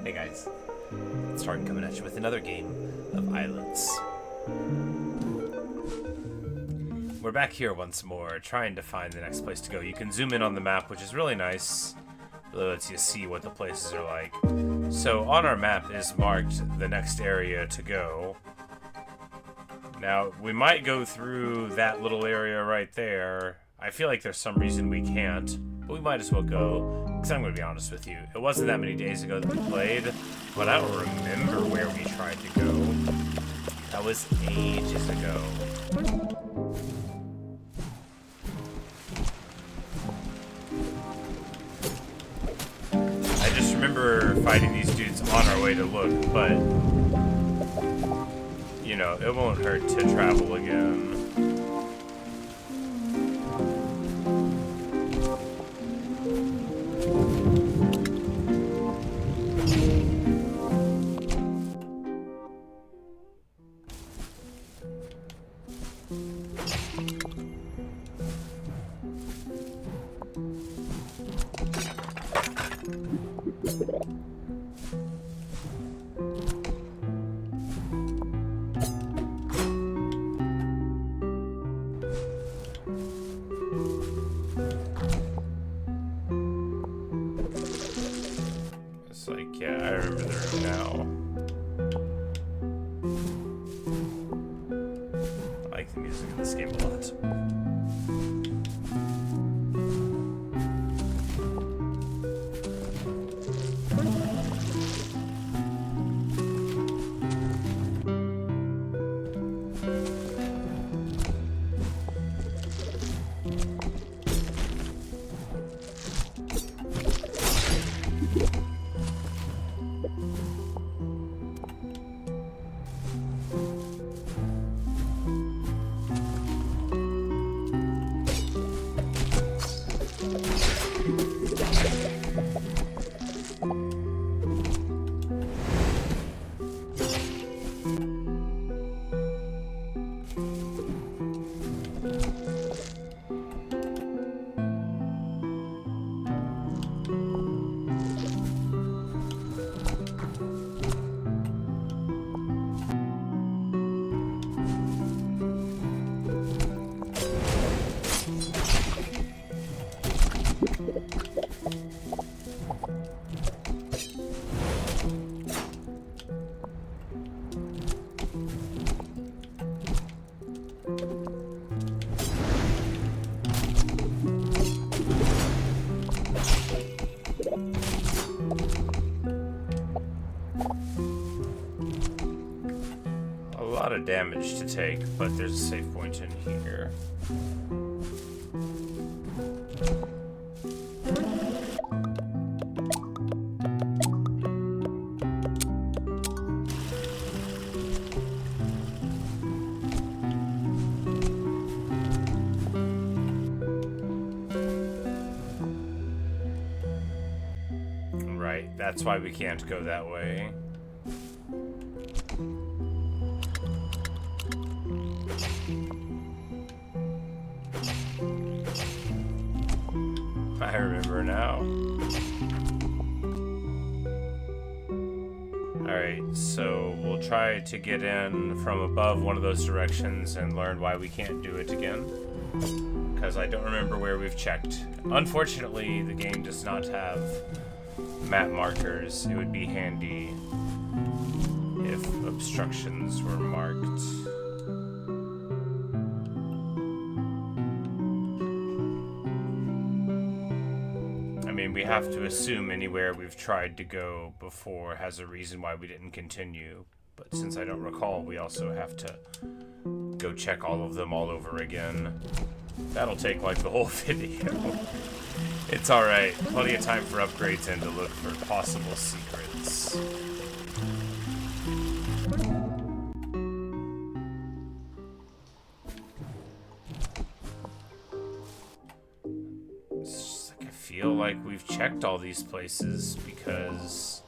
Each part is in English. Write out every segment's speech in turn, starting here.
Hey guys, it's Tartan coming at you with another game of Islets. We're back here once more, trying to find the next place to go. You can zoom in on the map, which is really nice. Really lets you see what the places are like. So on our map is marked the next area to go. Now, we might go through that little area right there. I feel like there's some reason we can't, but we might as well go. Because I'm going to be honest with you, it wasn't that many days ago that we played, but I don't remember where we tried to go. That was ages ago. I just remember fighting these dudes on our way to look, but, you know, it won't hurt to travel again. It's like, yeah, I remember the room now. I like the music in this game a lot. A lot of damage to take, but there's a save point in here. Right, that's why we can't go that way. I remember now. Alright, so we'll try to get in from above one of those directions and learn why we can't do it again. Because I don't remember where we've checked. Unfortunately, the game does not have map markers. It would be handy if obstructions were marked. I mean, we have to assume anywhere we've tried to go before has a reason why we didn't continue. But since I don't recall, we also have to go check all of them all over again. That'll take like the whole video. It's alright. Plenty of time for upgrades and to look for possible secrets. I feel like we've checked all these places because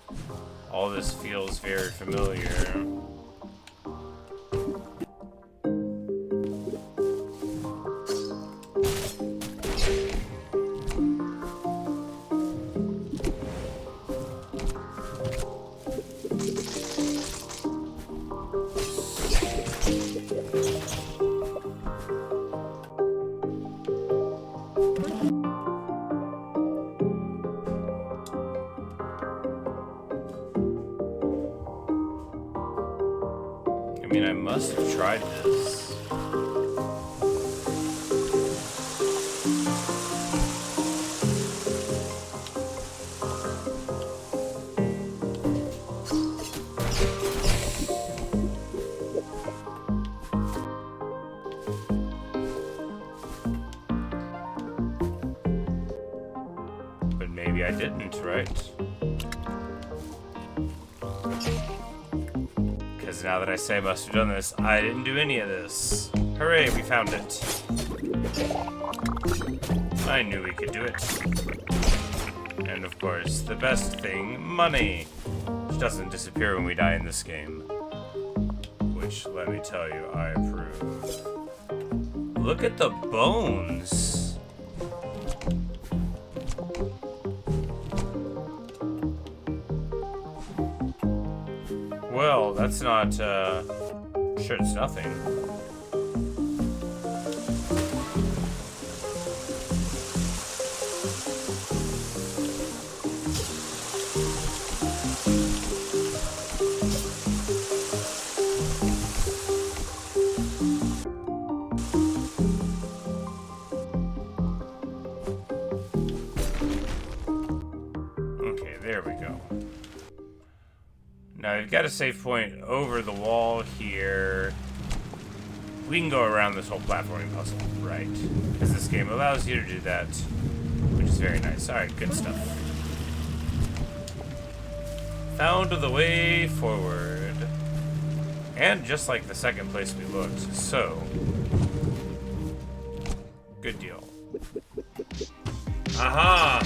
all this feels very familiar. mean, I must have tried this. But maybe I didn't, right? Because now that I say I must have done this, I didn't do any of this. Hooray, we found it. I knew we could do it. And of course, the best thing, money. Which doesn't disappear when we die in this game. Which, let me tell you, I approve. Look at the bones. Well, that's not, sure it's nothing. Okay, there we go. Now, you've got a save point over the wall here. We can go around this whole platforming puzzle, right? Because this game allows you to do that, which is very nice. Alright, good stuff. Found the way forward. And just like the second place we looked, so... good deal. Aha!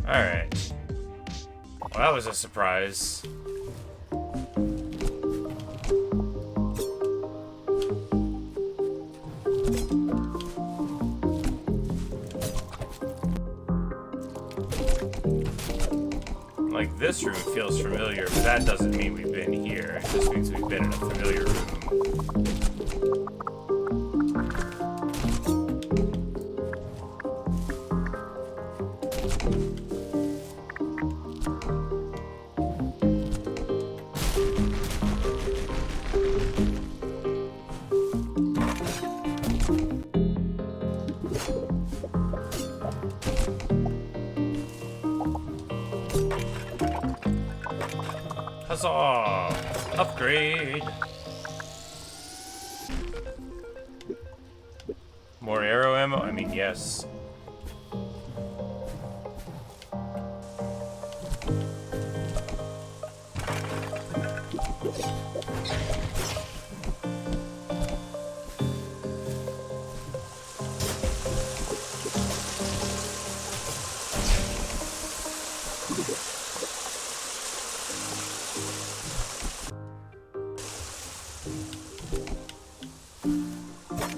Alright. Well, that was a surprise. Like, this room feels familiar, but that doesn't mean we've been here. It just means we've been in a familiar room. Huzzah! Upgrade! More arrow ammo? I mean, yes.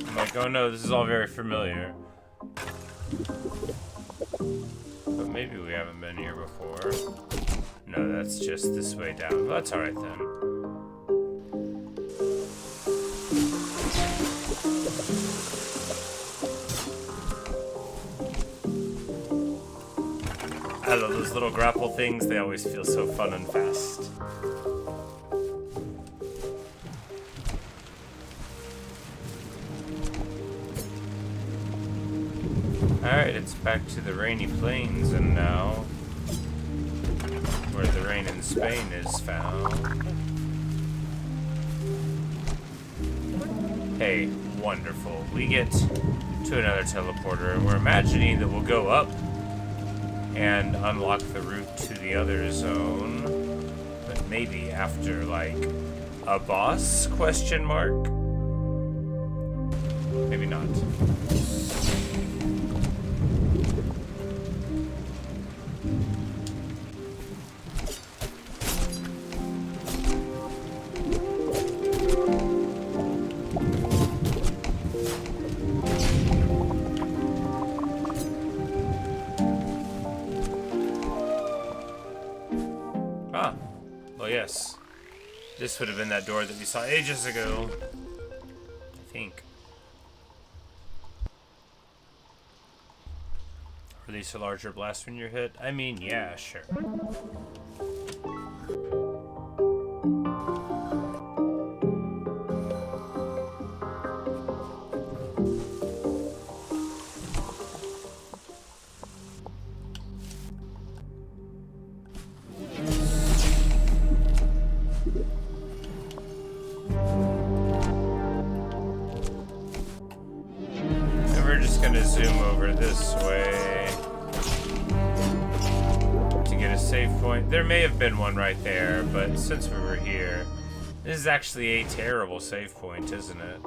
I'm like, oh no, this is all very familiar. But maybe we haven't been here before. No, that's just this way down. Well, that's alright then. I love those little grapple things. They always feel so fun and fast. Alright, it's back to the rainy plains, and now where the rain in Spain is found. Hey, wonderful. We get to another teleporter, and we're imagining that we'll go up and unlock the route to the other zone. But maybe after, like, a boss? Question mark? Maybe not. Ah, well, yes. This would have been that door that we saw ages ago. I think. Release a larger blast when you're hit. I mean, yeah, sure. Gonna zoom over this way to get a save point. There may have been one right there, but since we were here, this is actually a terrible save point, isn't it?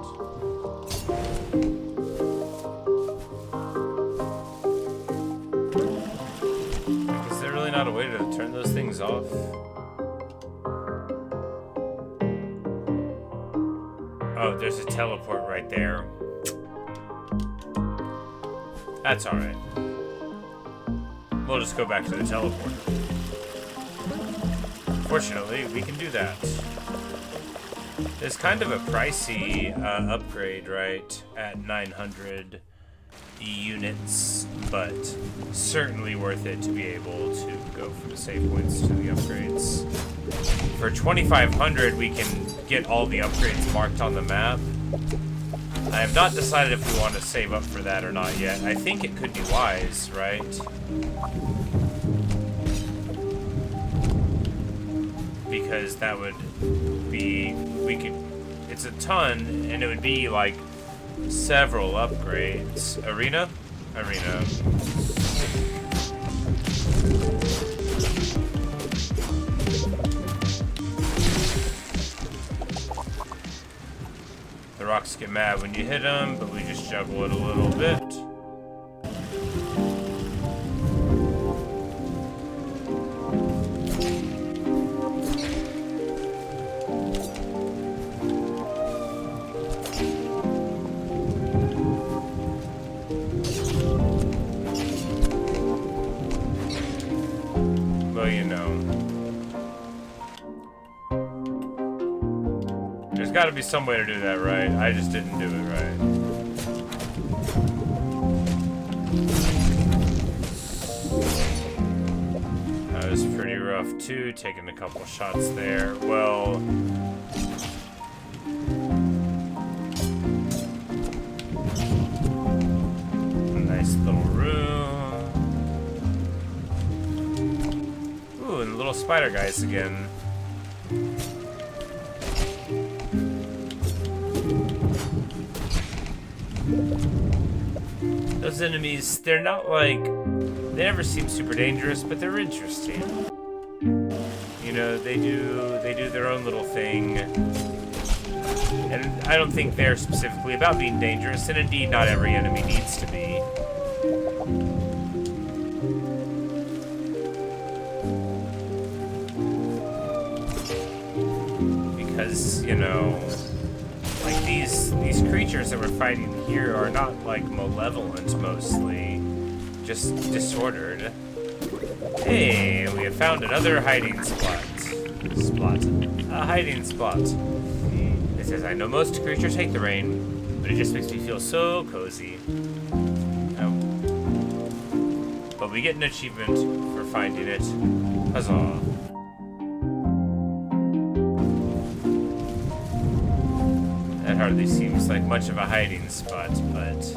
Is there really not a way to turn those things off? Oh, there's a teleport right there. That's alright. We'll just go back to the teleporter. Fortunately, we can do that. It's kind of a pricey upgrade, right? At 900 units, but certainly worth it to be able to go from the save points to the upgrades. For 2,500, we can get all the upgrades marked on the map. I have not decided if we want to save up for that or not yet. I think it could be wise, right? Because that would be... It's a ton, and it would be like several upgrades. Arena? Arena. The rocks get mad when you hit them, but we just juggle it a little bit. Well, you know. There's got to be some way to do that right. I just didn't do it right. That was pretty rough too, taking a couple shots there. Well, nice little room. Ooh, and the little spider guys again. Those enemies, they're not like, they never seem super dangerous, but they're interesting. You know, they do their own little thing. And I don't think they're specifically about being dangerous, and indeed not every enemy needs to be. Because, you know, like these creatures that we're fighting here are not like malevolent mostly, just disordered. Hey, we have found another hiding spot. A hiding spot. It says, I know most creatures hate the rain, but it just makes me feel so cozy. Oh. But we get an achievement for finding it. Huzzah. That hardly seems like much of a hiding spot, but...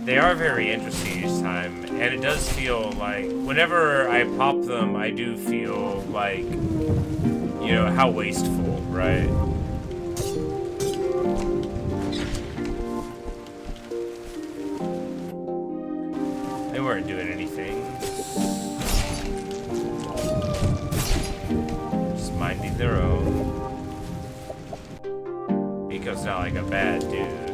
They are very interesting each time, and it does feel like, whenever I pop them, I do feel like, you know, how wasteful, right? They weren't doing anything. Just minding their own. Pico's not like a bad dude.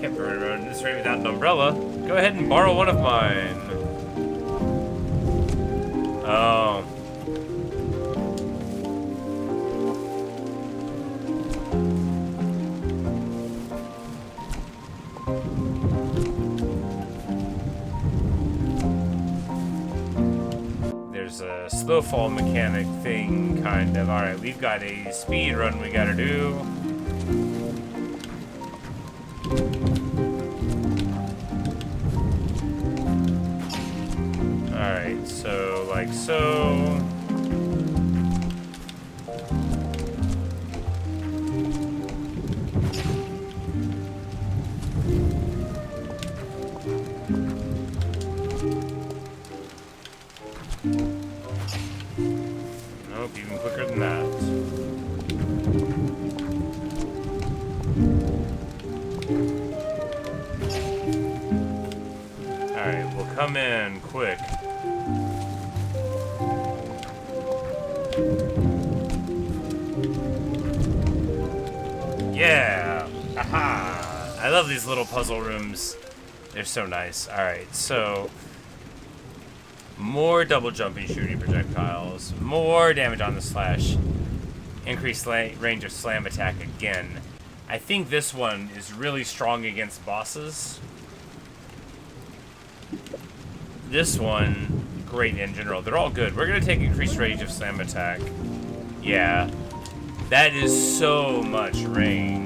Can't run around in this rain without an umbrella. Go ahead and borrow one of mine. Oh. There's a slow fall mechanic thing, kind of. Alright, we've got a speed run we gotta do. Alright, so, like so. Nope, even quicker than that. Alright, we'll come in quick. Yeah! Aha! I love these little puzzle rooms. They're so nice. Alright, so more double jumping shooting projectiles, more damage on the slash, increased range of slam attack again. I think this one is really strong against bosses. This one, great in general. They're all good. We're gonna take increased range of slam attack. Yeah. That is so much range.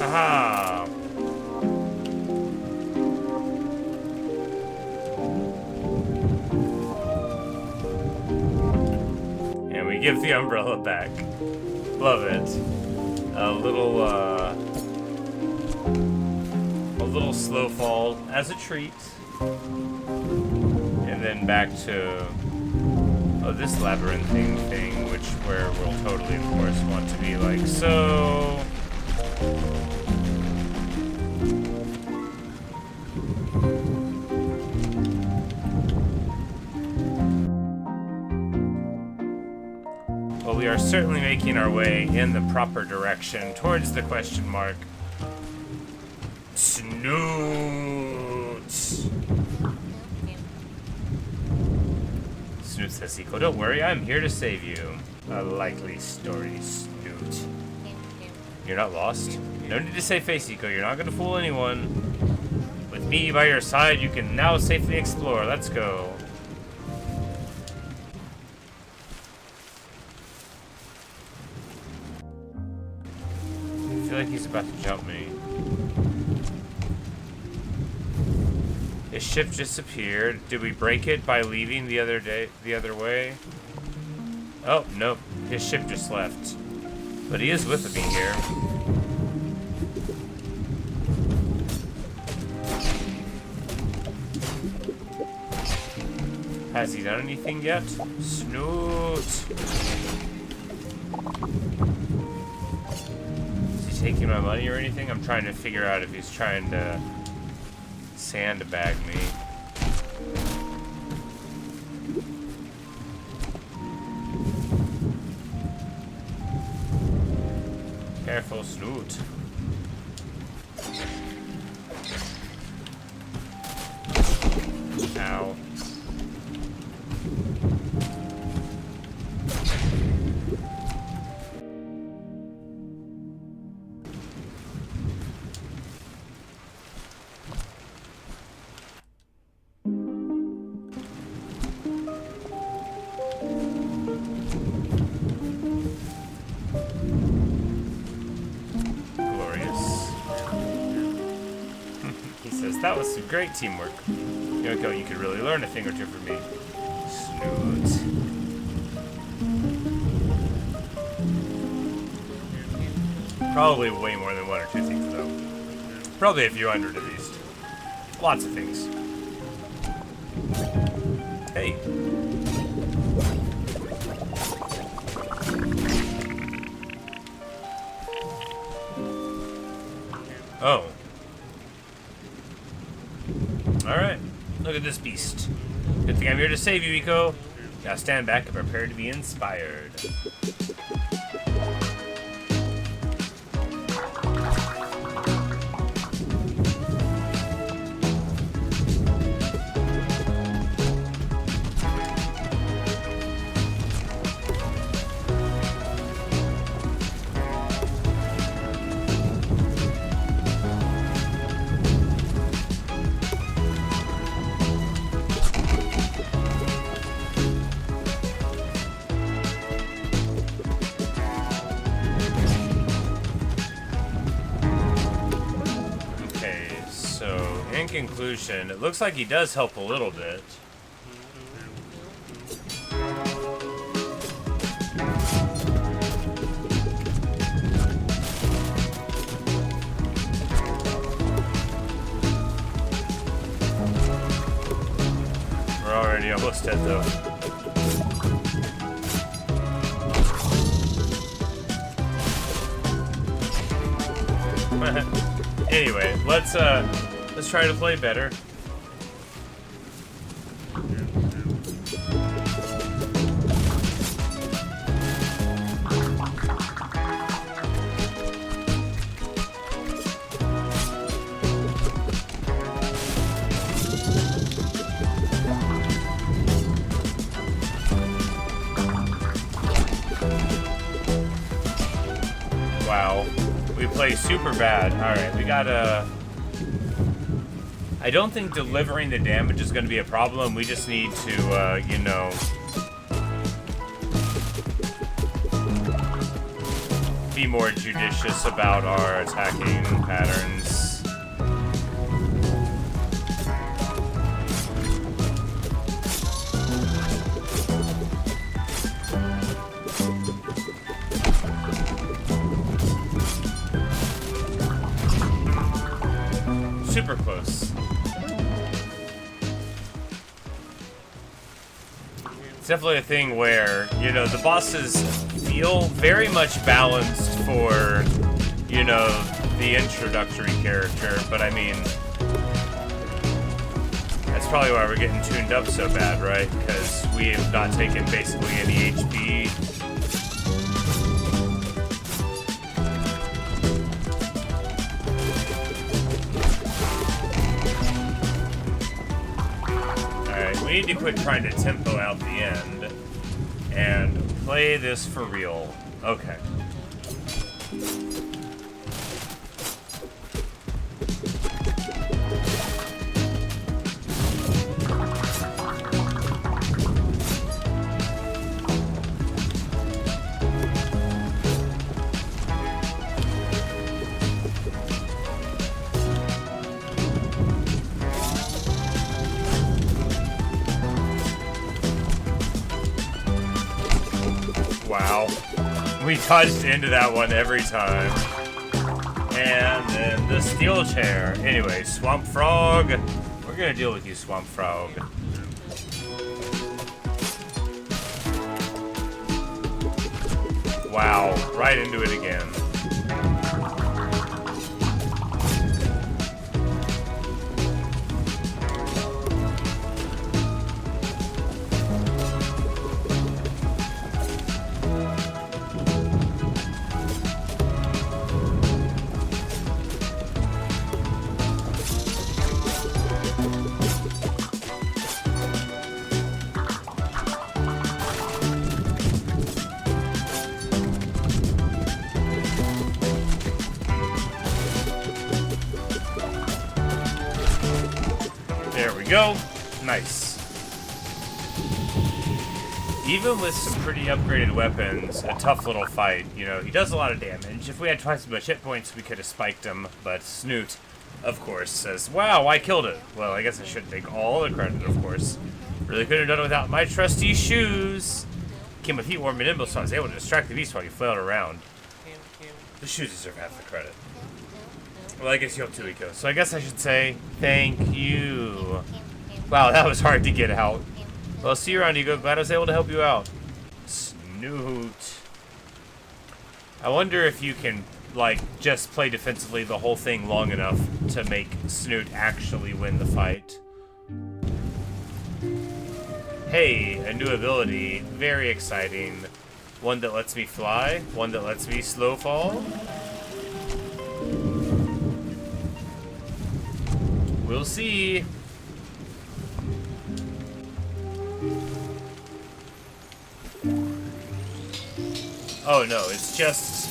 Haha! And we give the umbrella back. Love it. A little slow fall as a treat. And then back to this labyrinthine thing, where we'll totally, of course, want to be like so. Well, we are certainly making our way in the proper direction towards the question mark. Snoot! Snoot says, Eco, don't worry, I'm here to save you. A likely story, Snoot. You're not lost? No need to save face, Eco. You're not going to fool anyone. With me by your side, you can now safely explore. Let's go. I feel like he's about to jump me. His ship disappeared. Did we break it by leaving the other way? Oh, nope. His ship just left. But he is with me here. Has he done anything yet? Snoot! Is he taking my money or anything? I'm trying to figure out if he's trying to sandbag me. Careful, Snoot. Ow. That was some great teamwork. Yoko, you could really learn a thing or two from me. Snoot. Probably way more than 1 or 2 things, though. Probably a few hundred at least. Lots of things. Hey. Oh. Alright. Look at this beast. Good thing I'm here to save you, Eco. Now stand back and prepare to be inspired. In conclusion, it looks like he does help a little bit. We're already almost dead, though. Anyway, let's try to play better. Wow. We play super bad. Alright, we gotta... I don't think delivering the damage is going to be a problem. We just need to, you know... be more judicious about our attacking patterns. Super close. It's definitely a thing where, you know, the bosses feel very much balanced for, you know, the introductory character, but I mean, that's probably why we're getting tuned up so bad, right? Because we have not taken basically any HP. We need to quit trying to tempo out the end and play this for real. Okay. Wow. We dodged into that one every time. And then the steel chair. Anyway, Swamp Frog. We're gonna deal with you, Swamp Frog. Wow. Right into it again. There we go. Nice. Even with some pretty upgraded weapons, a tough little fight. You know, he does a lot of damage. If we had twice as much hit points, we could have spiked him, but Snoot of course, says, wow, I killed it. Well, I guess I should take all the credit, of course. Really couldn't have done it without my trusty shoes. Came with feet warm and nimble, so I was able to distract the beast while he flailed around. The shoes deserve half the credit. Well, I guess you helped too, Eco. So I guess I should say, thank you. Wow, that was hard to get out. Well, see you around, Eco. Glad I was able to help you out. Snoot. I wonder if you can, like, just play defensively the whole thing long enough to make Snoot actually win the fight. Hey, a new ability. Very exciting. One that lets me fly. One that lets me slow fall. We'll see. Oh no, it's just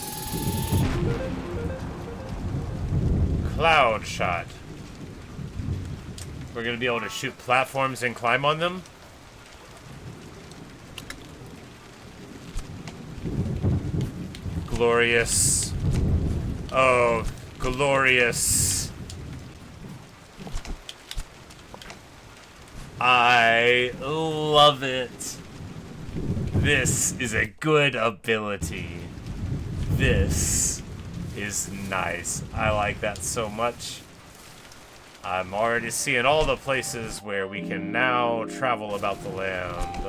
cloud shot. We're gonna be able to shoot platforms and climb on them. Glorious. Oh, glorious. I love it. This is a good ability. This is nice. I like that so much. I'm already seeing all the places where we can now travel about the land.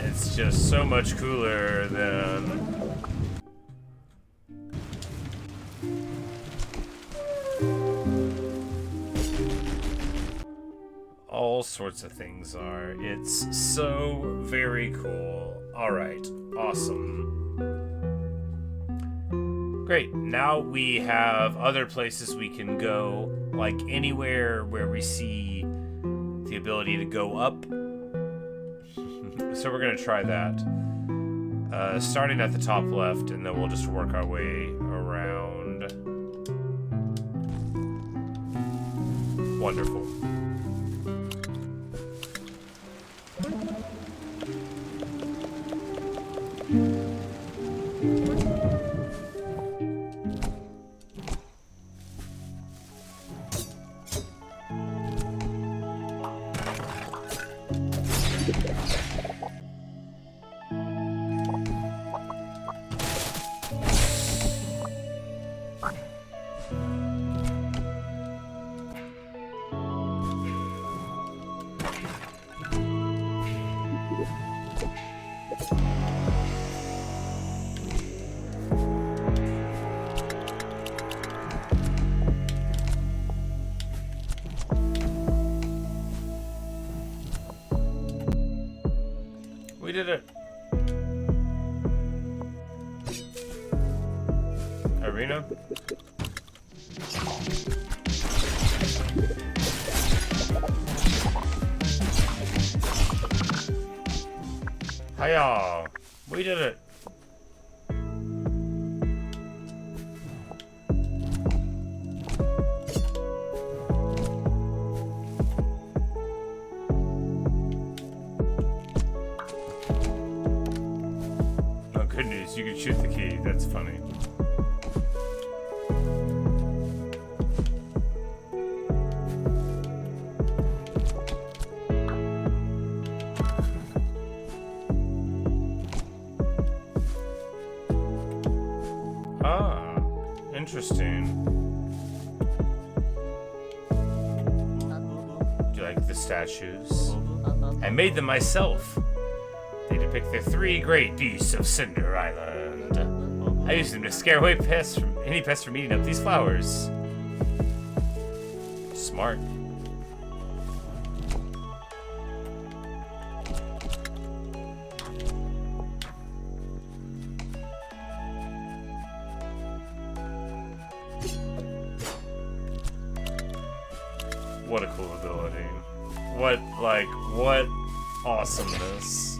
It's just so much cooler than all sorts of things are. It's so very cool. Alright, awesome. Great, now we have other places we can go, like anywhere where we see the ability to go up. So we're gonna try that. Starting at the top left, and then we'll just work our way around. Wonderful. We did it. Arena. Hiya! We did it. Good news, you can shoot the key. That's funny. Ah, interesting. Do you like the statues? I made them myself. They depict the three great beasts of Cinder Island. I use them to scare away any pests from eating up these flowers. Smart. What a cool ability. What awesomeness.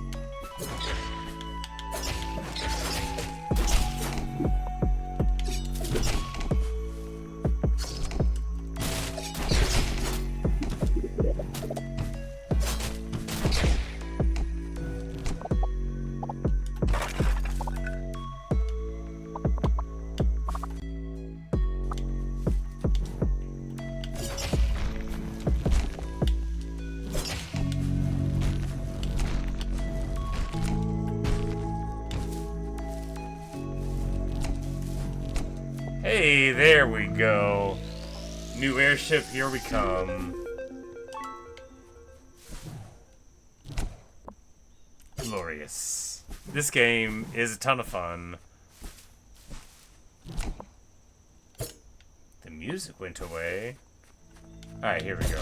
Hey, there we go. New airship, here we come. Glorious. This game is a ton of fun. The music went away. Alright, here we go.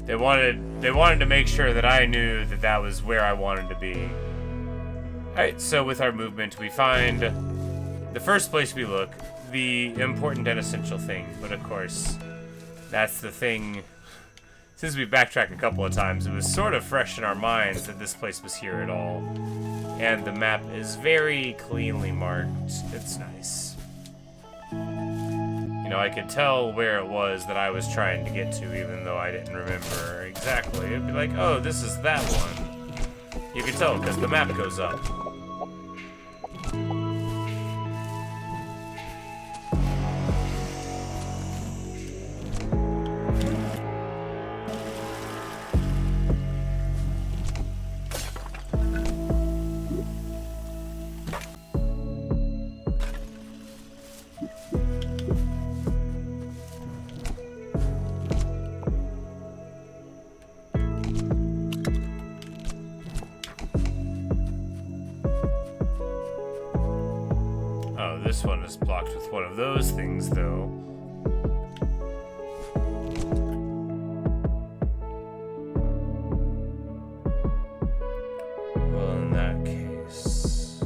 They wanted to make sure that I knew that that was where I wanted to be. Alright, so with our movement, we find the first place we look, the important and essential thing. But of course, that's the thing. Since we backtracked a couple of times, it was sort of fresh in our minds that this place was here at all. And the map is very cleanly marked. It's nice. You know, I could tell where it was that I was trying to get to, even though I didn't remember exactly. It'd be like, oh, this is that one. You can tell because the map goes up. This one is blocked with one of those things, though. Well, in that case,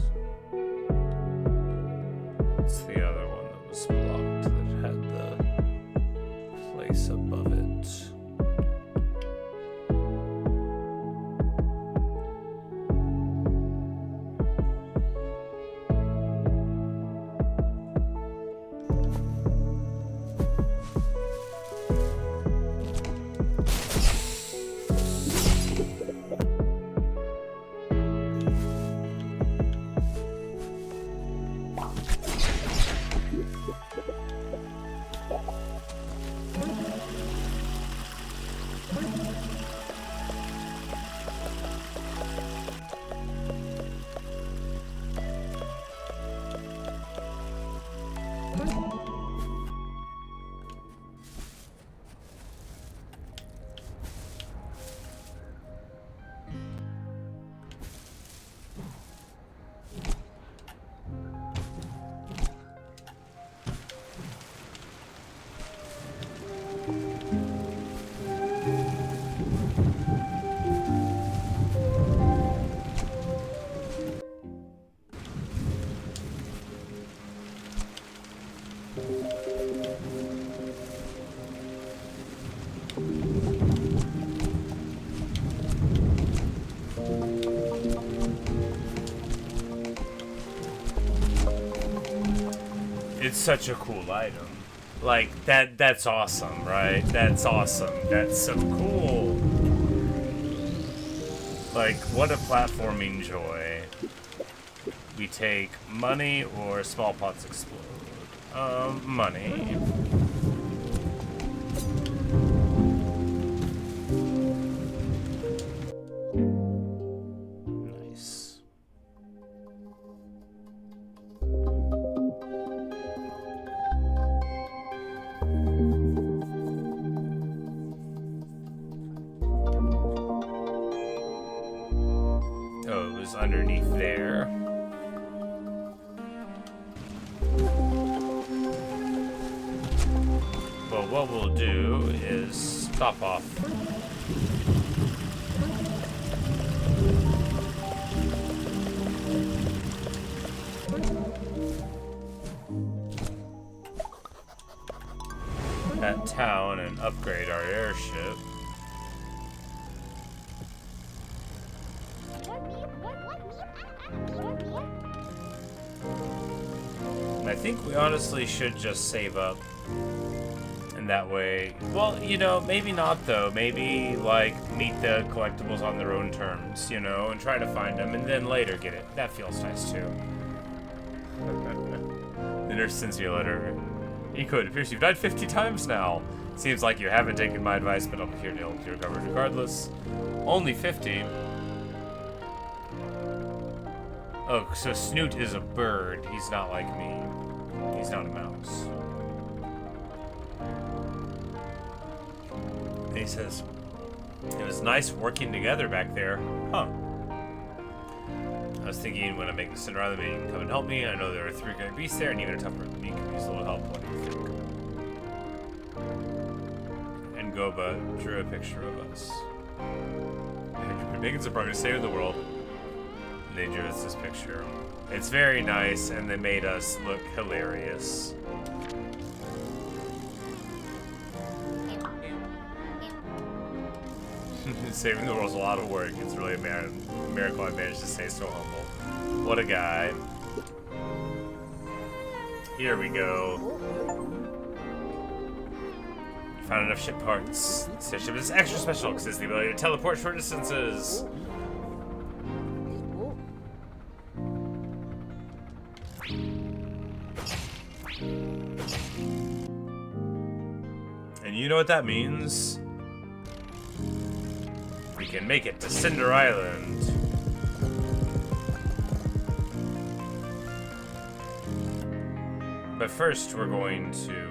it's the other one that was blocked that had the place above it. It's such a cool item. Like, that's awesome, right? That's awesome. That's so cool. Like, what a platforming joy. We take money or small pots explode. Money. Nice. Oh, it was underneath there. Well, what we'll do is stop off. That town and upgrade our airship. And I think we honestly should just save up. And that way, well, you know, maybe not though. Maybe, like, meet the collectibles on their own terms, you know, and try to find them, and then later get it. That feels nice too. The nurse sends me a letter. Eco, it appears you've died 50 times now. Seems like you haven't taken my advice, but I'll be here to help you recover regardless. Only 50. Oh, so Snoot is a bird. He's not like me. He's not a mouse. And he says, it was nice working together back there. Huh. I was thinking when I make the Cinder Island, maybe you can come and help me. I know there are 3 great beasts there, and even a tougher than me could use a little help. What do you think? And Goba drew a picture of us. We're making some progress, saving the world. And they drew us this picture. It's very nice, and they made us look hilarious. Saving the world's a lot of work. It's really a miracle I managed to stay so humble. What a guy. Here we go. You found enough ship parts. This ship is extra special because it's the ability to teleport short distances. And you know what that means? We can make it to Cinder Island. But first, we're going to,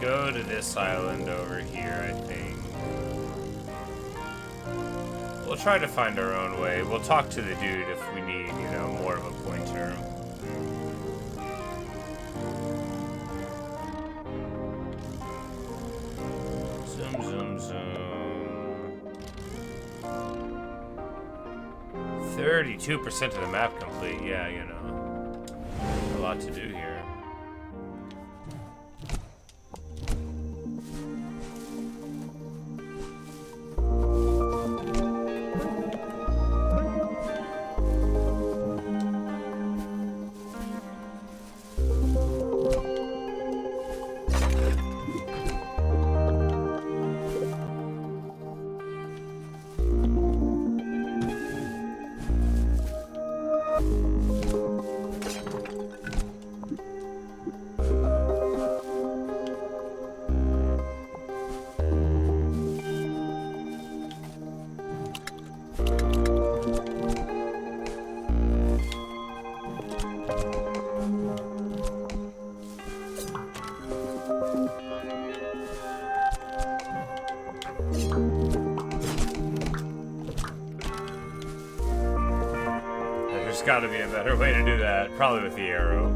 go to this island over here, I think. We'll try to find our own way. We'll talk to the dude if we need, you know, more of a pointer. Zoom, zoom, zoom. 32% of the map complete. Yeah, you know. A lot to do here. There's got to be a better way to do that. Probably with the arrow.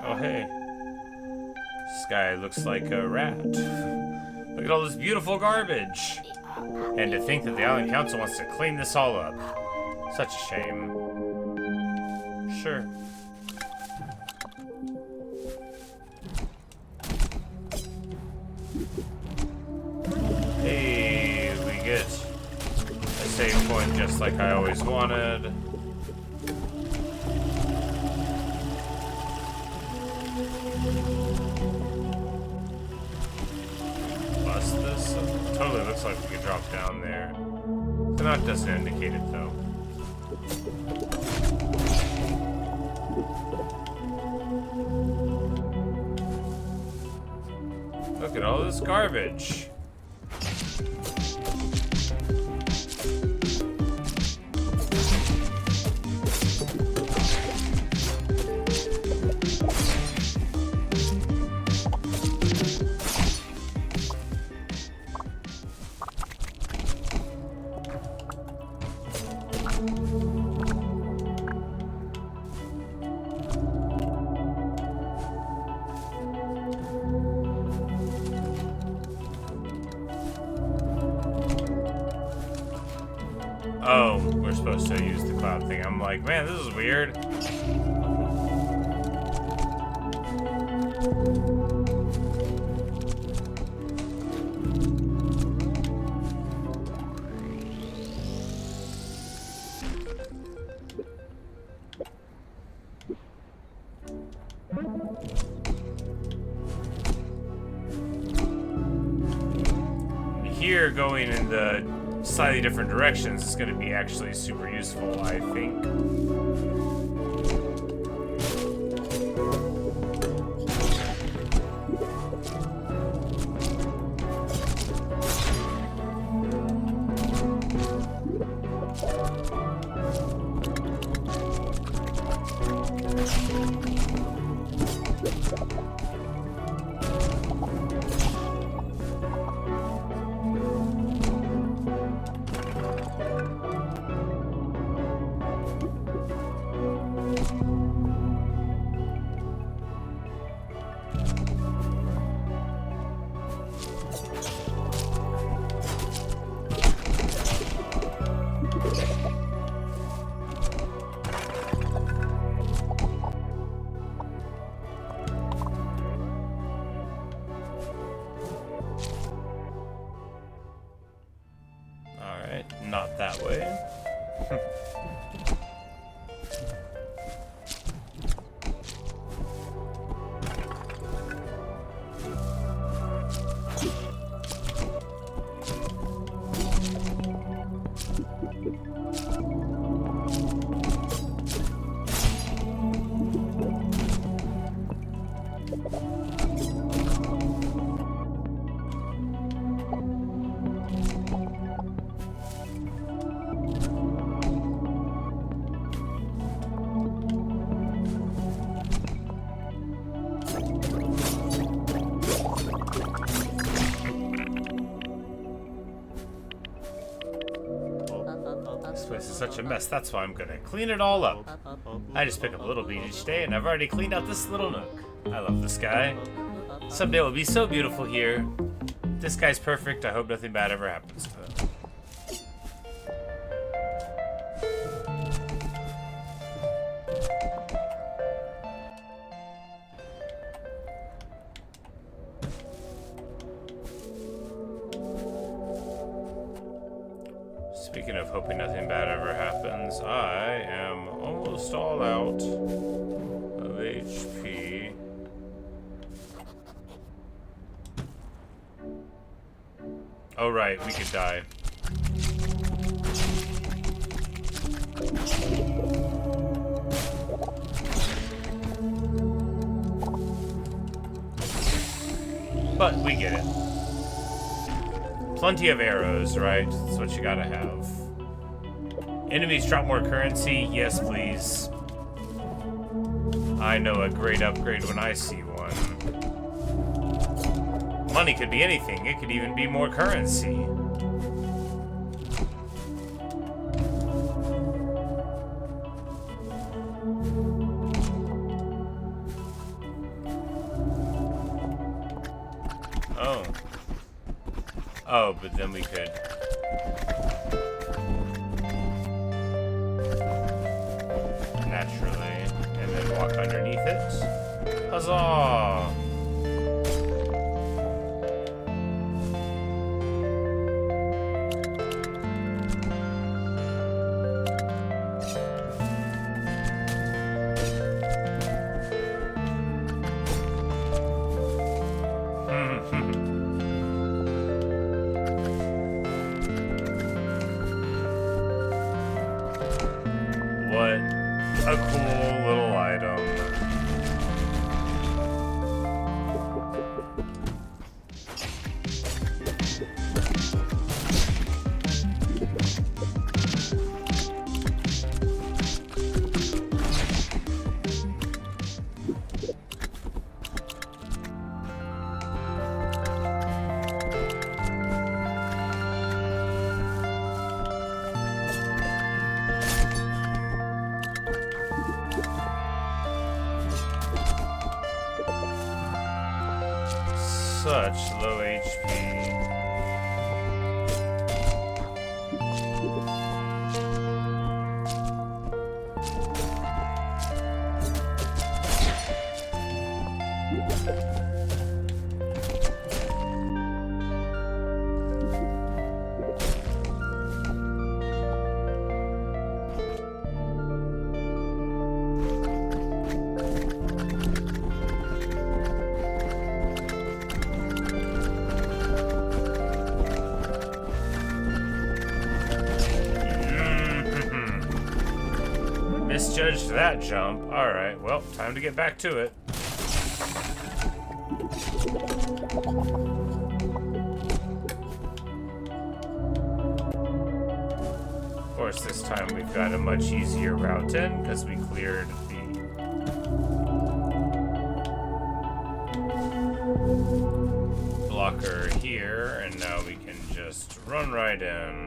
Oh, hey. This guy looks like a rat. Look at all this beautiful garbage. And to think that the Island Council wants to clean this all up. Such a shame. Sure. Hey, we get a save point just like I always wanted. Bust this? It totally looks like we could drop down there. The map doesn't indicate it though. Look at all this garbage. Oh, we're supposed to use the cloud thing. I'm like, man, this is weird. Here, going in the slightly different directions is going to be actually super useful, I think. Not that way. This place is such a mess, that's why I'm gonna clean it all up. I just pick up a little bit each day, and I've already cleaned out this little nook. I love the sky. Someday it will be so beautiful here. This guy's perfect, I hope nothing bad ever happens to him. Speaking of hoping nothing bad ever happens, I am almost all out of HP. Oh right, we could die. But we get it. Plenty of arrows, right? That's what you gotta have. Enemies drop more currency? Yes, please. I know a great upgrade when I see one. Money could be anything. It could even be more currency. Oh. Oh, but then we could... naturally, and then walk underneath it. Huzzah! What a cool little item. such low HP. Misjudged that jump. Alright, well, time to get back to it. Of course, this time we've got a much easier route in because we cleared the blocker here, and now we can just run right in.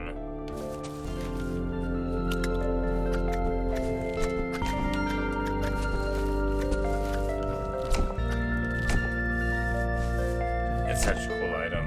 Such a cool item.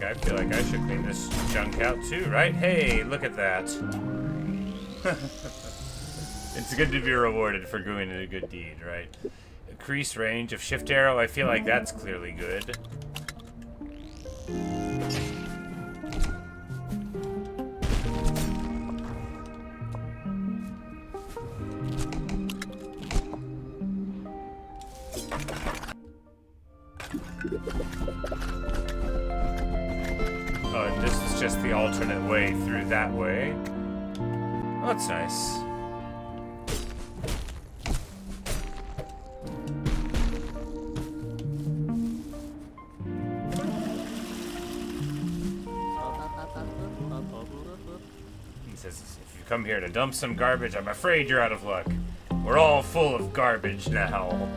I feel like I should clean this junk out too, right? Hey, look at that. It's good to be rewarded for doing a good deed, right? Increase range of shift arrow, I feel like that's clearly good. Oh, and this is just the alternate way through that way. Oh, that's nice. He says, if you come here to dump some garbage, I'm afraid you're out of luck. We're all full of garbage now.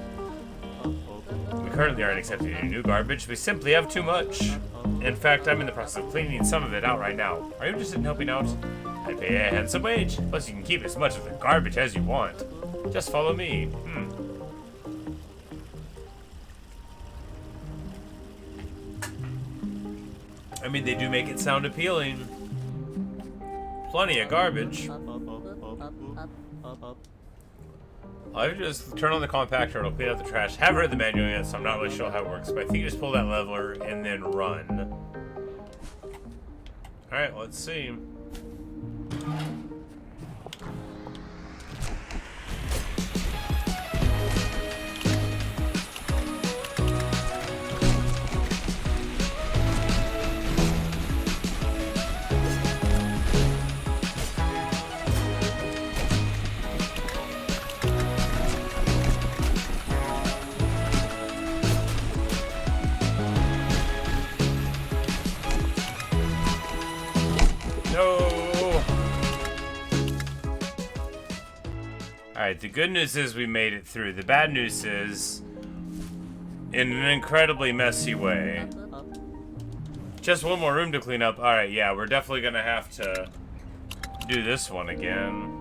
We currently aren't accepting any new garbage. We simply have too much. In fact, I'm in the process of cleaning some of it out right now. Are you interested in helping out? I pay a handsome wage. Plus, you can keep as much of the garbage as you want. Just follow me. I mean, they do make it sound appealing. Plenty of garbage. I would just turn on the compactor, it'll clean out the trash. Haven't read the manual yet, so I'm not really sure how it works, but I think you just pull that lever and then run. Alright, let's see. Alright, the good news is we made it through. The bad news is, in an incredibly messy way. Just one more room to clean up. Alright, yeah, we're definitely gonna have to do this one again.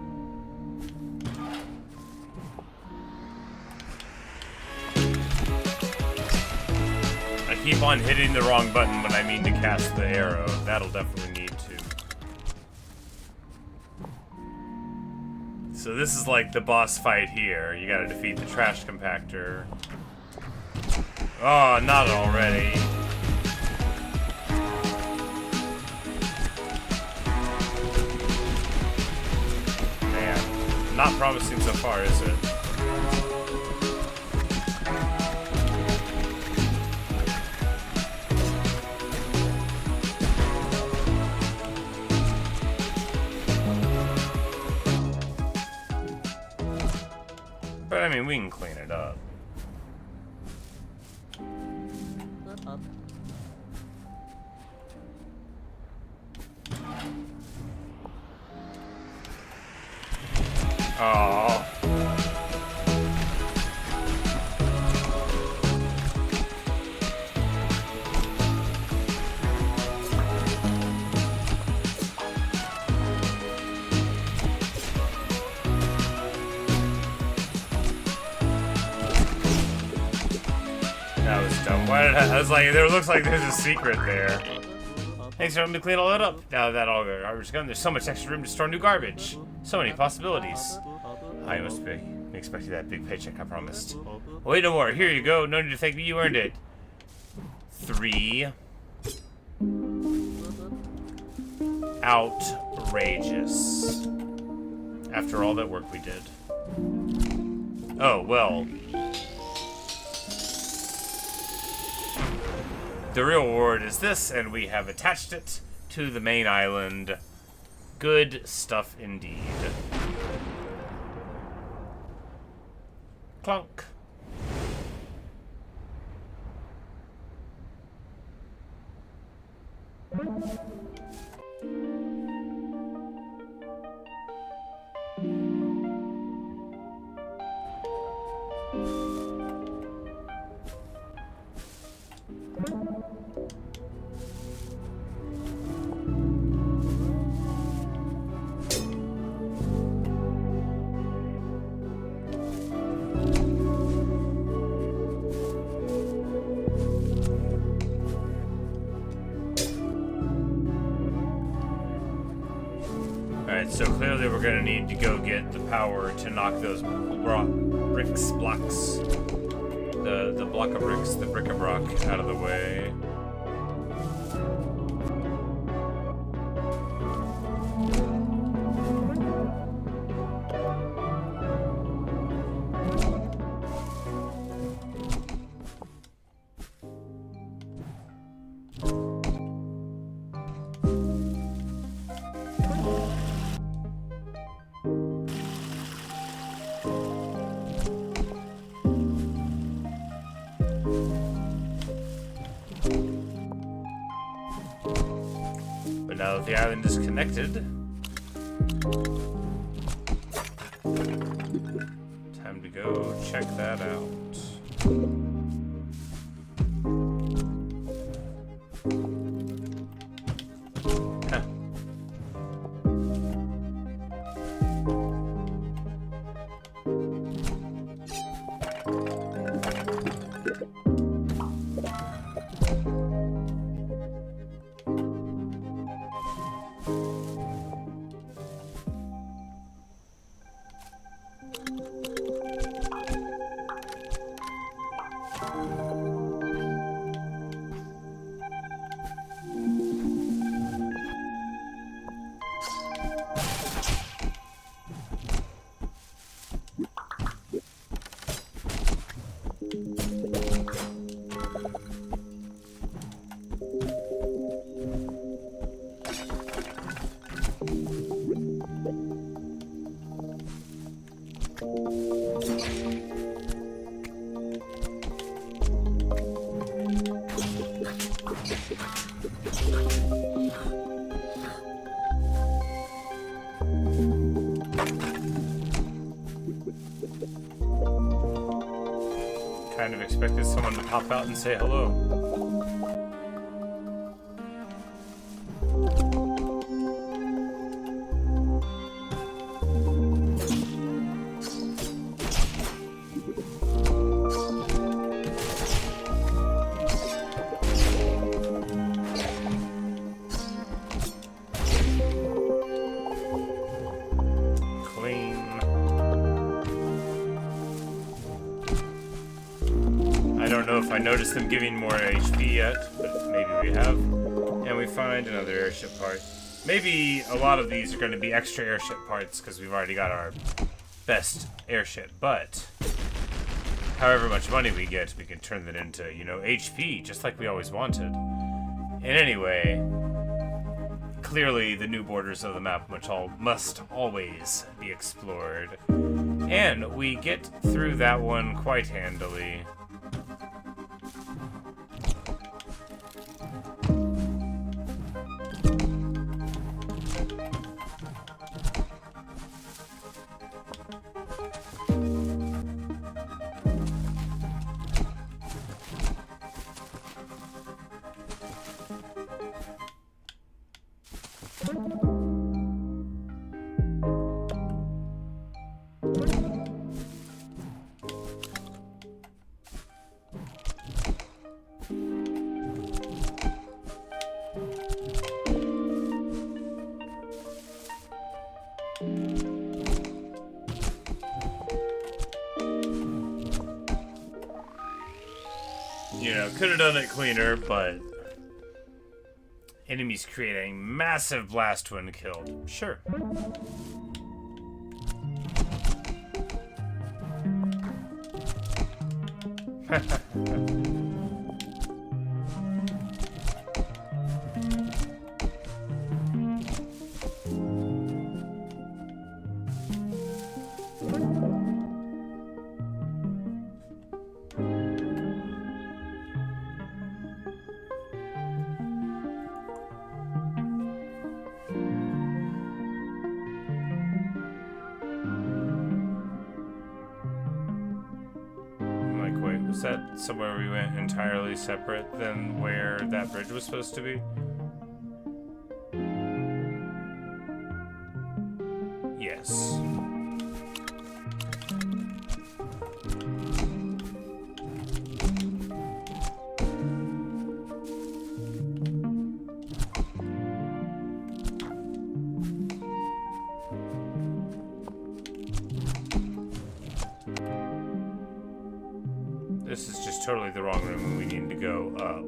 I keep on hitting the wrong button when I mean to cast the arrow. That'll definitely need to. So this is like the boss fight here. You gotta defeat the trash compactor. Oh, not already. Man, not promising so far, is it? But I mean, we can clean it up. Oh. That was dumb. Why did I was like, there looks like there's a secret there. Thanks for helping me clean all that up. Now that all the garbage is gone, there's so much extra room to store new garbage. So many possibilities. I must be expecting that big paycheck I promised. Wait no more. Here you go. No need to thank me. You earned it. 3. Outrageous. After all that work we did. Oh, well. The real reward is this, and we have attached it to the main island. Good stuff indeed. Clunk. So clearly we're gonna need to go get the power to knock those blocks, the block of bricks, the bric-a-brac out of the way. Now that the island is connected, time to go check that out. Huh. Kind of expected someone to pop out and say hello. I noticed them giving more HP yet, but maybe we have. And we find another airship part. Maybe a lot of these are going to be extra airship parts because we've already got our best airship. But however much money we get, we can turn that into, you know, HP, just like we always wanted. And anyway, clearly the new borders of the map must always be explored. And we get through that one quite handily. You know, could have done it cleaner, but enemies create a massive blast when killed. Sure. Was that somewhere we went entirely separate than where that bridge was supposed to be? Yes. This is just totally the wrong room and we need to go up.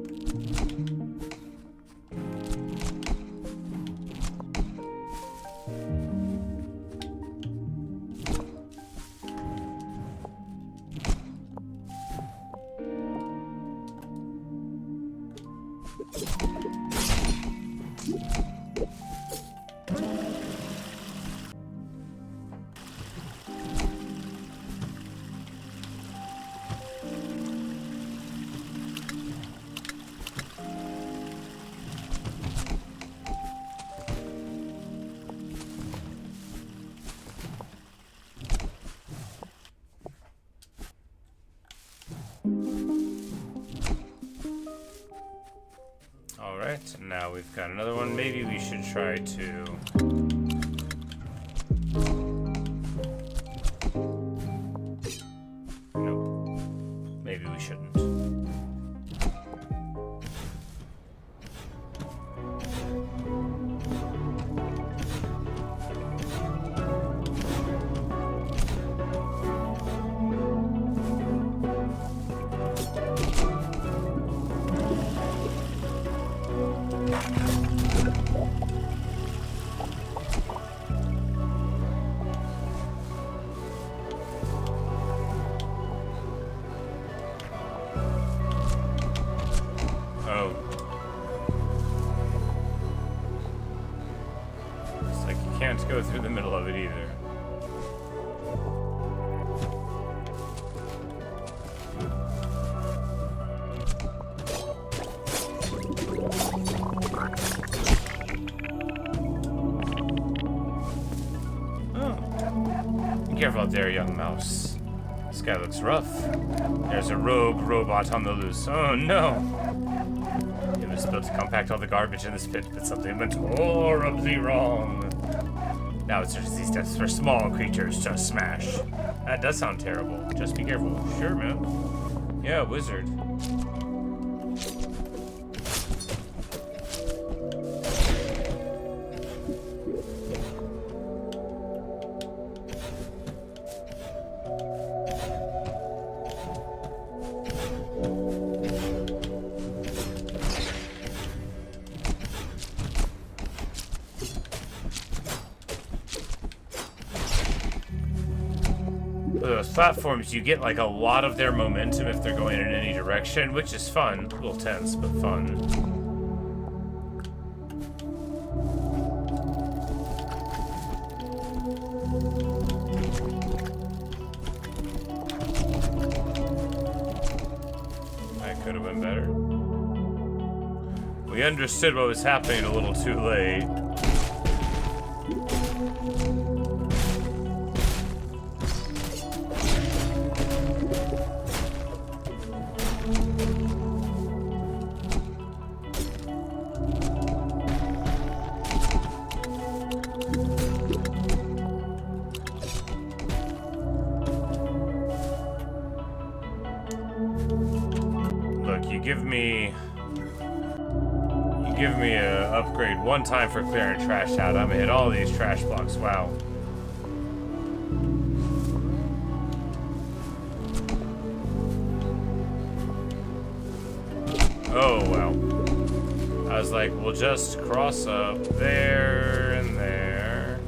Alright, now we've got another one. Maybe we should try to... Nope. Maybe we shouldn't. Can't go through the middle of it either. Oh. Be careful out there, young mouse. This guy looks rough. There's a rogue robot on the loose. Oh no! It was built to compact all the garbage in this pit, but something went horribly wrong. Now it searches these depths for small creatures to smash. That does sound terrible. Just be careful. Sure, man. Yeah, wizard. Those platforms, you get like a lot of their momentum if they're going in any direction, which is fun. A little tense, but fun. We understood what was happening a little too late. Give me a upgrade one time for clearing trash out. I'm gonna hit all these trash blocks. Wow. Oh, well. I was like, we'll just cross up there and there.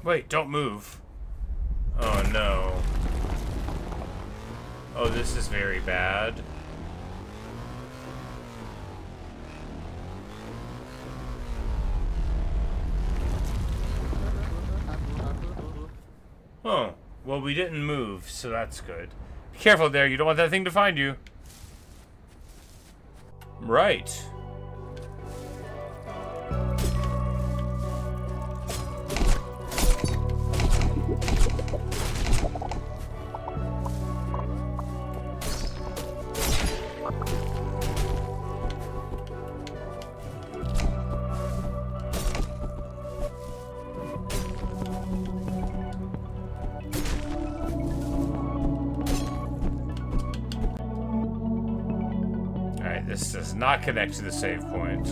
Wait, don't move. Oh no. Oh, this is very bad. Oh, well, we didn't move, so that's good. Be careful there, you don't want that thing to find you. Right. This does not connect to the save point.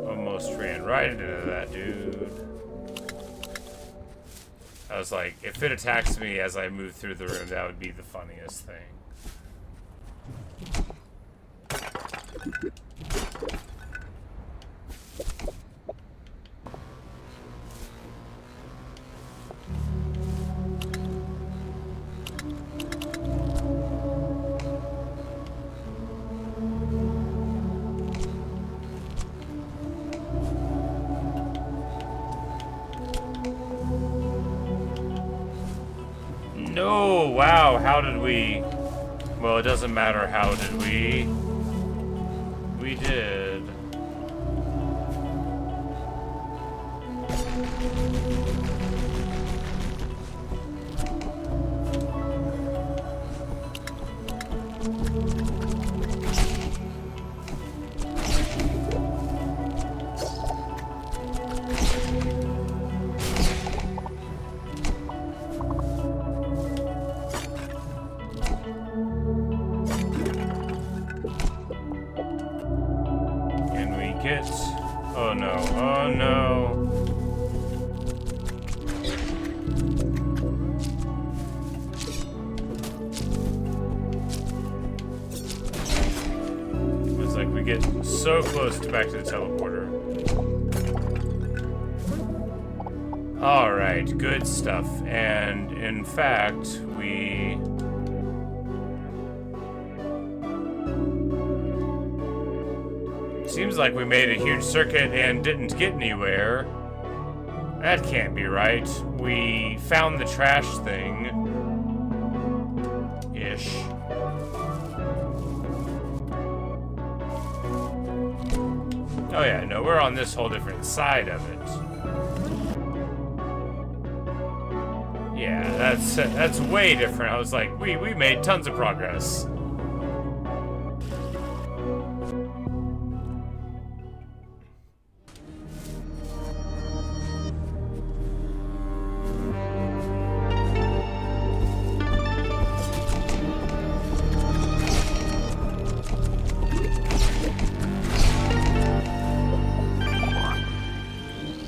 Almost ran right into that dude. I was like, if it attacks me as I move through the room, that would be the funniest thing. No, wow, how did we... Well, it doesn't matter how did we... We did. Oh no, oh no. It's like we get so close to back to the teleporter. Alright, good stuff. And in fact, we... Seems like we made a huge circuit and didn't get anywhere. That can't be right. We found the trash thing. Ish. Oh yeah, no, we're on this whole different side of it. Yeah, that's way different. I was like, we made tons of progress.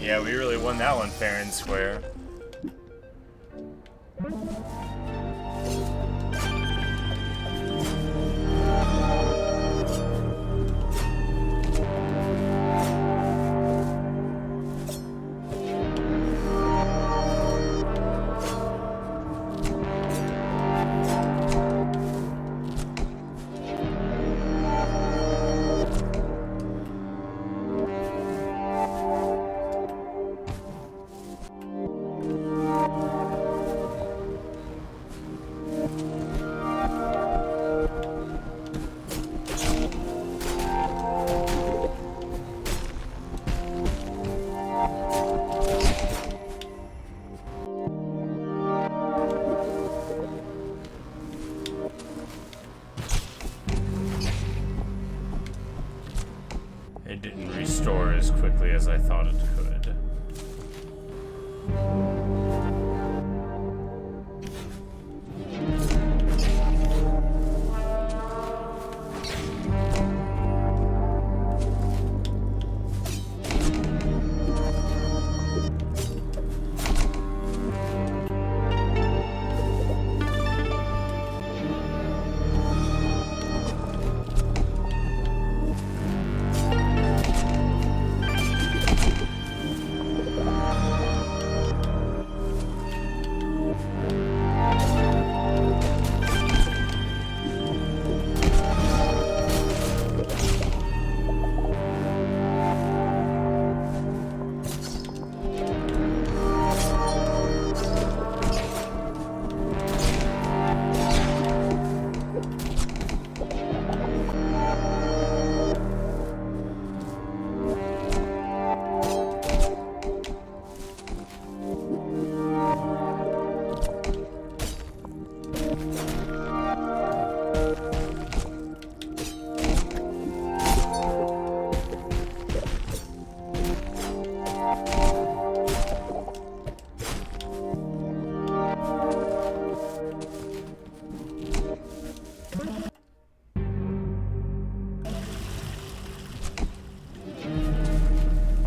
Yeah, we really won that one fair and square. It didn't restore as quickly as I thought it could.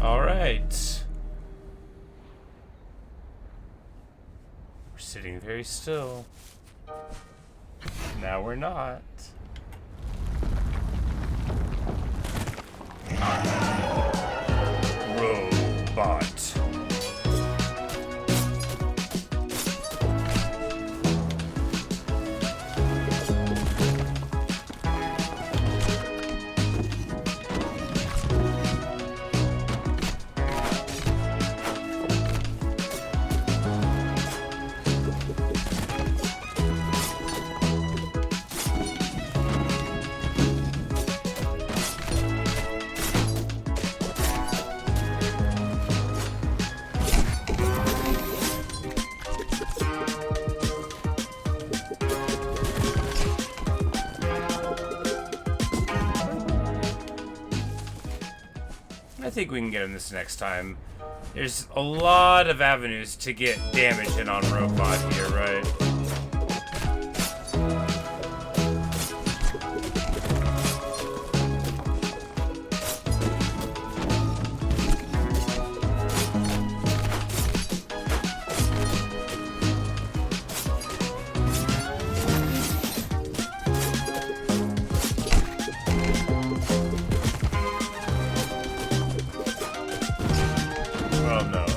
Alright. We're sitting very still. Now we're not. Robot. I think we can get him this next time. There's a lot of avenues to get damage in on Robot here, right?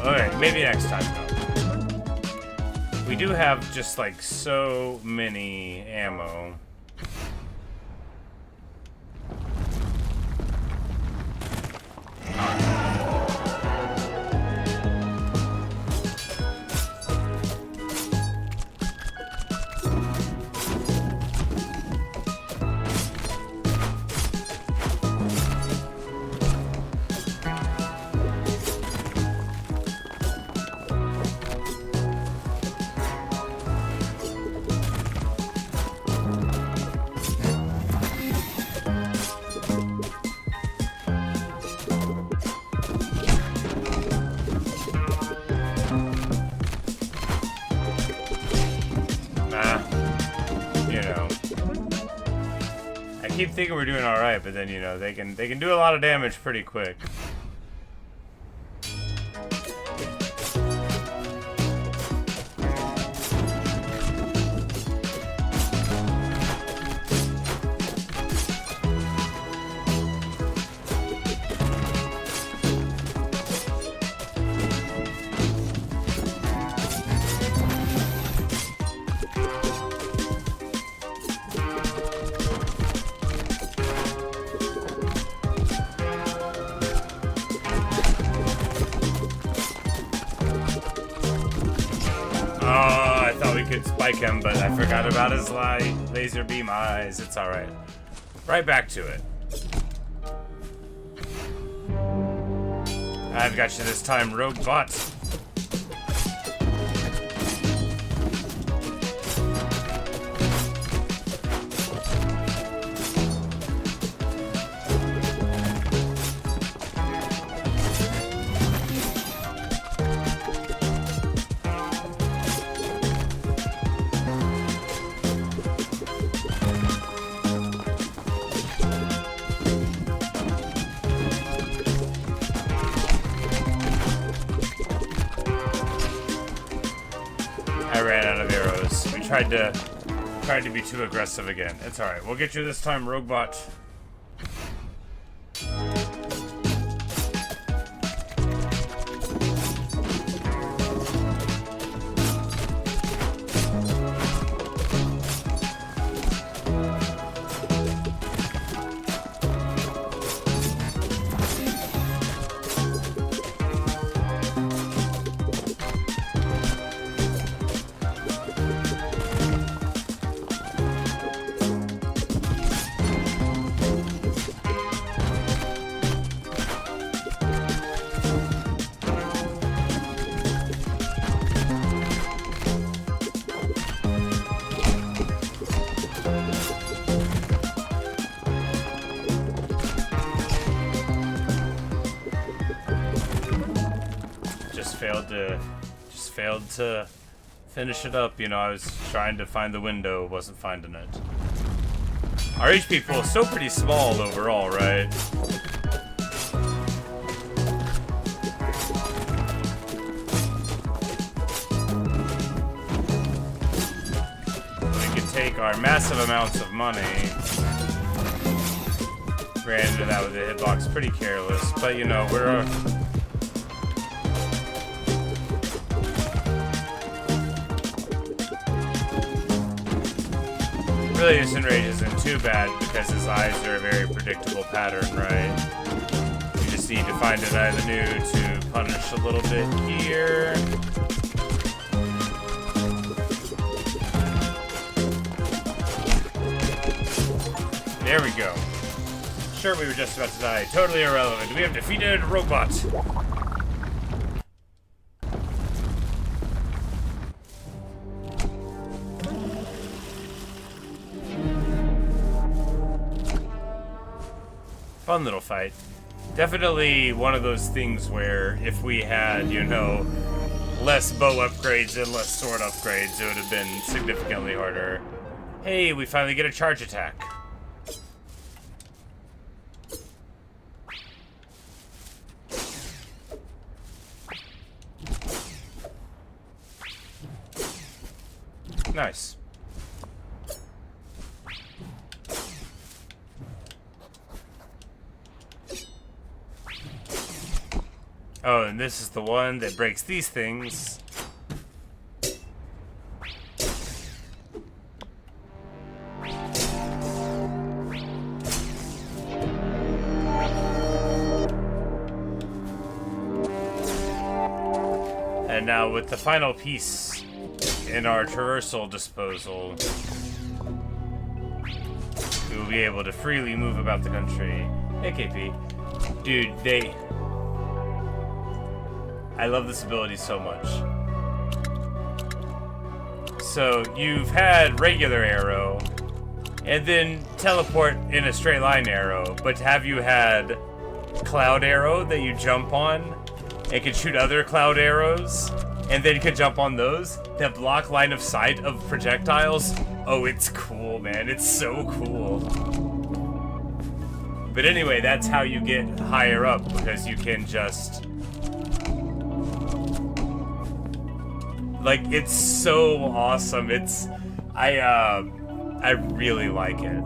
Alright, maybe next time, though. We do have just, like, so many ammo. I keep thinking we're doing all right, but then, you know, they can do a lot of damage pretty quick. could spike him, but I forgot about his laser beam eyes. It's alright. Right back to it. I've got you this time, rogue bot. I ran out of arrows. We tried to be too aggressive again. It's alright. We'll get you this time, rogue bot. Just failed to finish it up. You know, I was trying to find the window, wasn't finding it. Our HP pool is still pretty small overall, right? We can take our massive amounts of money. Ran into that with the hitbox, pretty careless, but you know, we're really, this enrage isn't too bad because his eyes are a very predictable pattern, right? You just need to find an avenue to punish a little bit here. There we go. Sure, we were just about to die. Totally irrelevant. We have defeated a robot. Fun little fight. Definitely one of those things where if we had, you know, less bow upgrades and less sword upgrades, it would have been significantly harder. Hey, we finally get a charge attack. Nice. Oh, and this is the one that breaks these things. And now with the final piece in our traversal disposal, we will be able to freely move about the country. Hey, KP. Dude, I love this ability so much. So, you've had regular arrow, and then teleport in a straight line arrow, but have you had cloud arrow that you jump on, and can shoot other cloud arrows, and then can jump on those that block line of sight of projectiles? Oh, it's cool, man. It's so cool. But anyway, that's how you get higher up, because you can just... like, it's so awesome. It's... I really like it.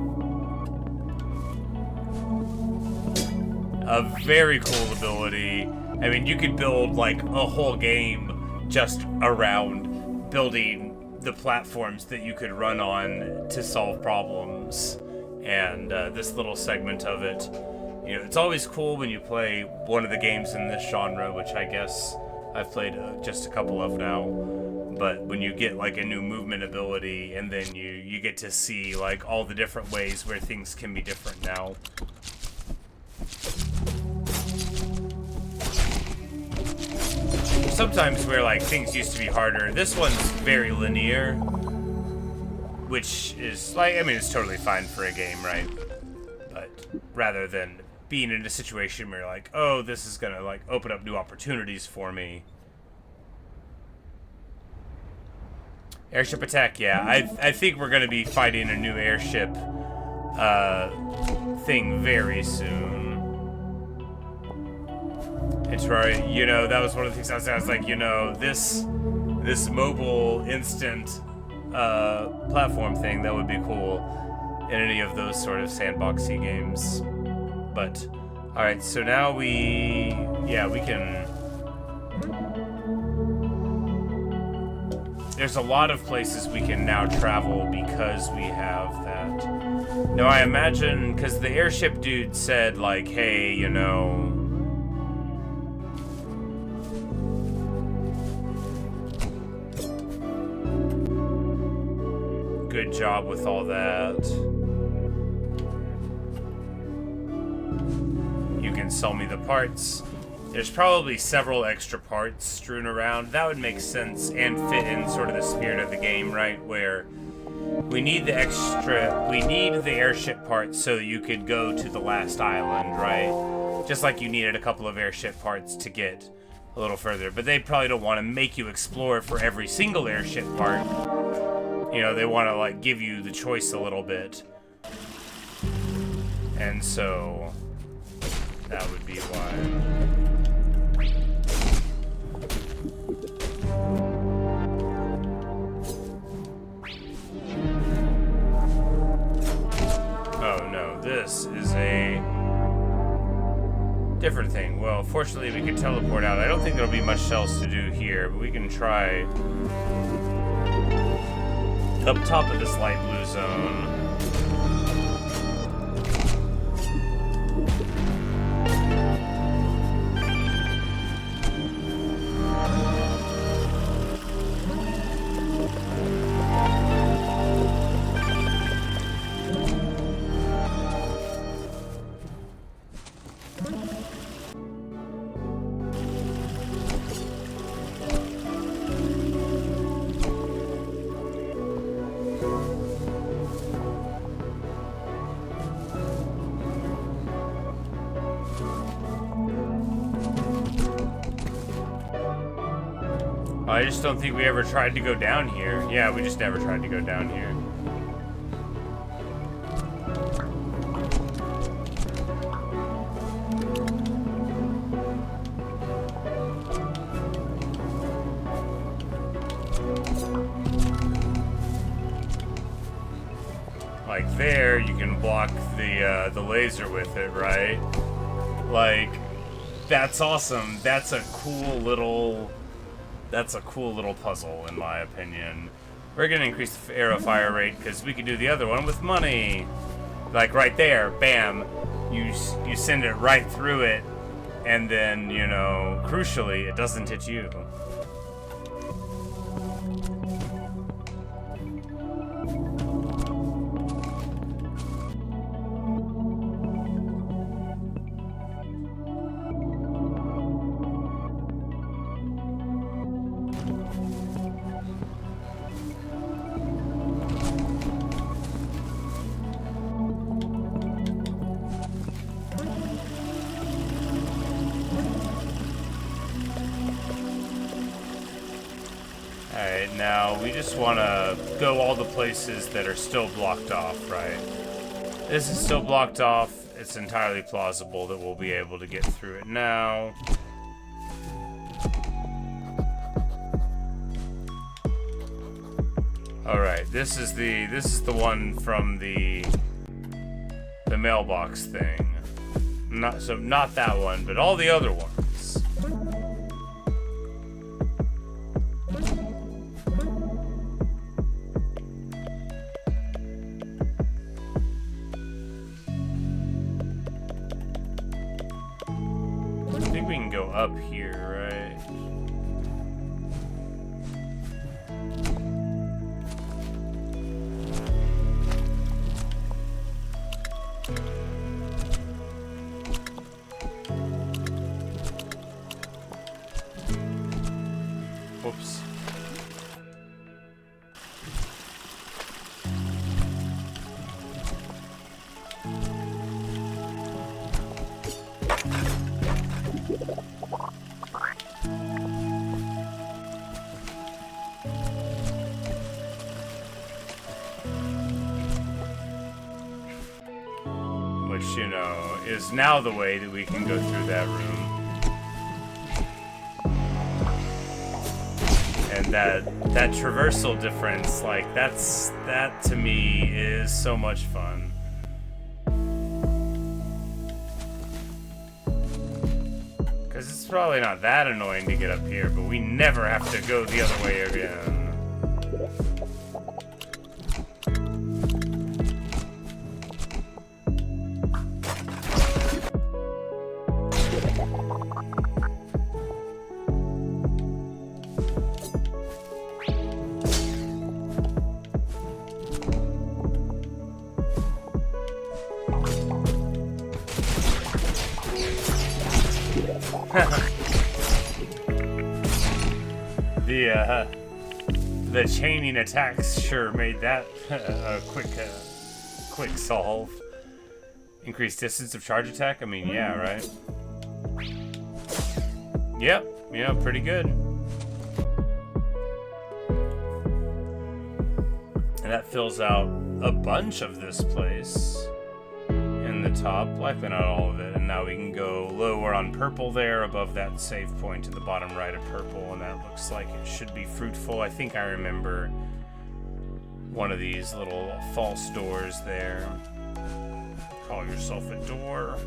A very cool ability. I mean, you could build, like, a whole game just around building the platforms that you could run on to solve problems. And this little segment of it, you know, it's always cool when you play one of the games in this genre, which I guess I've played just a couple of now. but when you get like a new movement ability, and then you get to see like all the different ways where things can be different now. Sometimes where like things used to be harder, this one's very linear, which is like, I mean, it's totally fine for a game, right? But rather than being in a situation where you're like, oh, this is gonna like open up new opportunities for me. Airship attack, yeah. I think we're gonna be fighting a new airship thing very soon. It's right, you know, that was one of the things I was like, you know, this mobile instant platform thing, that would be cool in any of those sort of sandboxy games. But all right, so now we can. There's a lot of places we can now travel because we have that. Now I imagine, because the airship dude said like, hey, you know, good job with all that. You can sell me the parts. There's probably several extra parts strewn around. That would make sense and fit in sort of the spirit of the game, right? Where we need the airship parts so you could go to the last island, right? Just like you needed a couple of airship parts to get a little further. But they probably don't want to make you explore for every single airship part. You know, they want to like give you the choice a little bit. And so that would be why. Oh no, this is a different thing. Well, fortunately we can teleport out. I don't think there'll be much else to do here, but we can try up top of this light blue zone. I just don't think we ever tried to go down here. Yeah, we just never tried to go down here. Like there, you can block the laser with it, right? Like, that's awesome. That's a cool little puzzle, in my opinion. We're gonna increase the arrow fire rate because we can do the other one with money. Like right there, bam, you send it right through it, and then, you know, crucially, it doesn't hit you. Alright, now we just want to go all the places that are still blocked off, right? This is still blocked off. It's entirely plausible that we'll be able to get through it now. Alright, this is the one from the mailbox thing. Not that one, but all the other ones. I think we can go up here, right? Whoops. Which, you know, is now the way that we can go through that room. And that traversal difference, like, that to me is so much fun. Because it's probably not that annoying to get up here, but we never have to go the other way again. The chaining attacks sure made that a quick solve. Increased distance of charge attack? I mean, yeah, right? Yep, yeah, pretty good. And that fills out a bunch of this place in the top, likely not all of it. And now we can go lower on purple there, above that save point to the bottom right of purple, and that looks like it should be fruitful. I think I remember one of these little false doors there. Call yourself a door.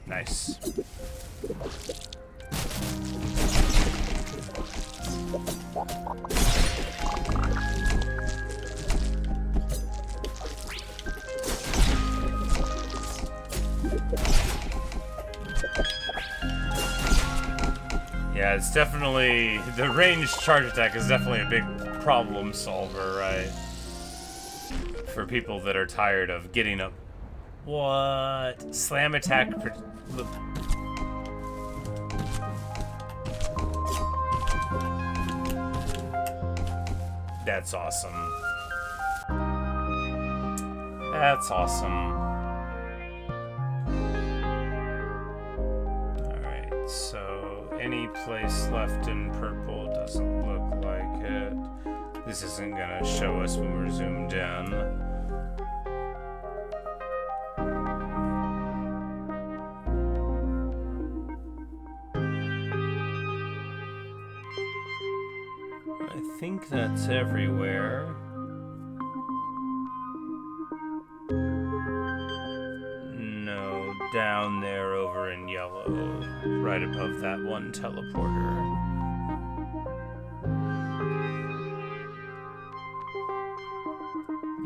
Nice. Yeah, it's definitely, the ranged charge attack is definitely a big problem solver, right? For people that are tired of getting up. What? Slam attack. That's awesome. That's awesome. Alright, so any place left in purple doesn't look like it. This isn't gonna show us when we're zoomed in. I think that's everywhere. No, down there over in yellow, right above that one teleporter.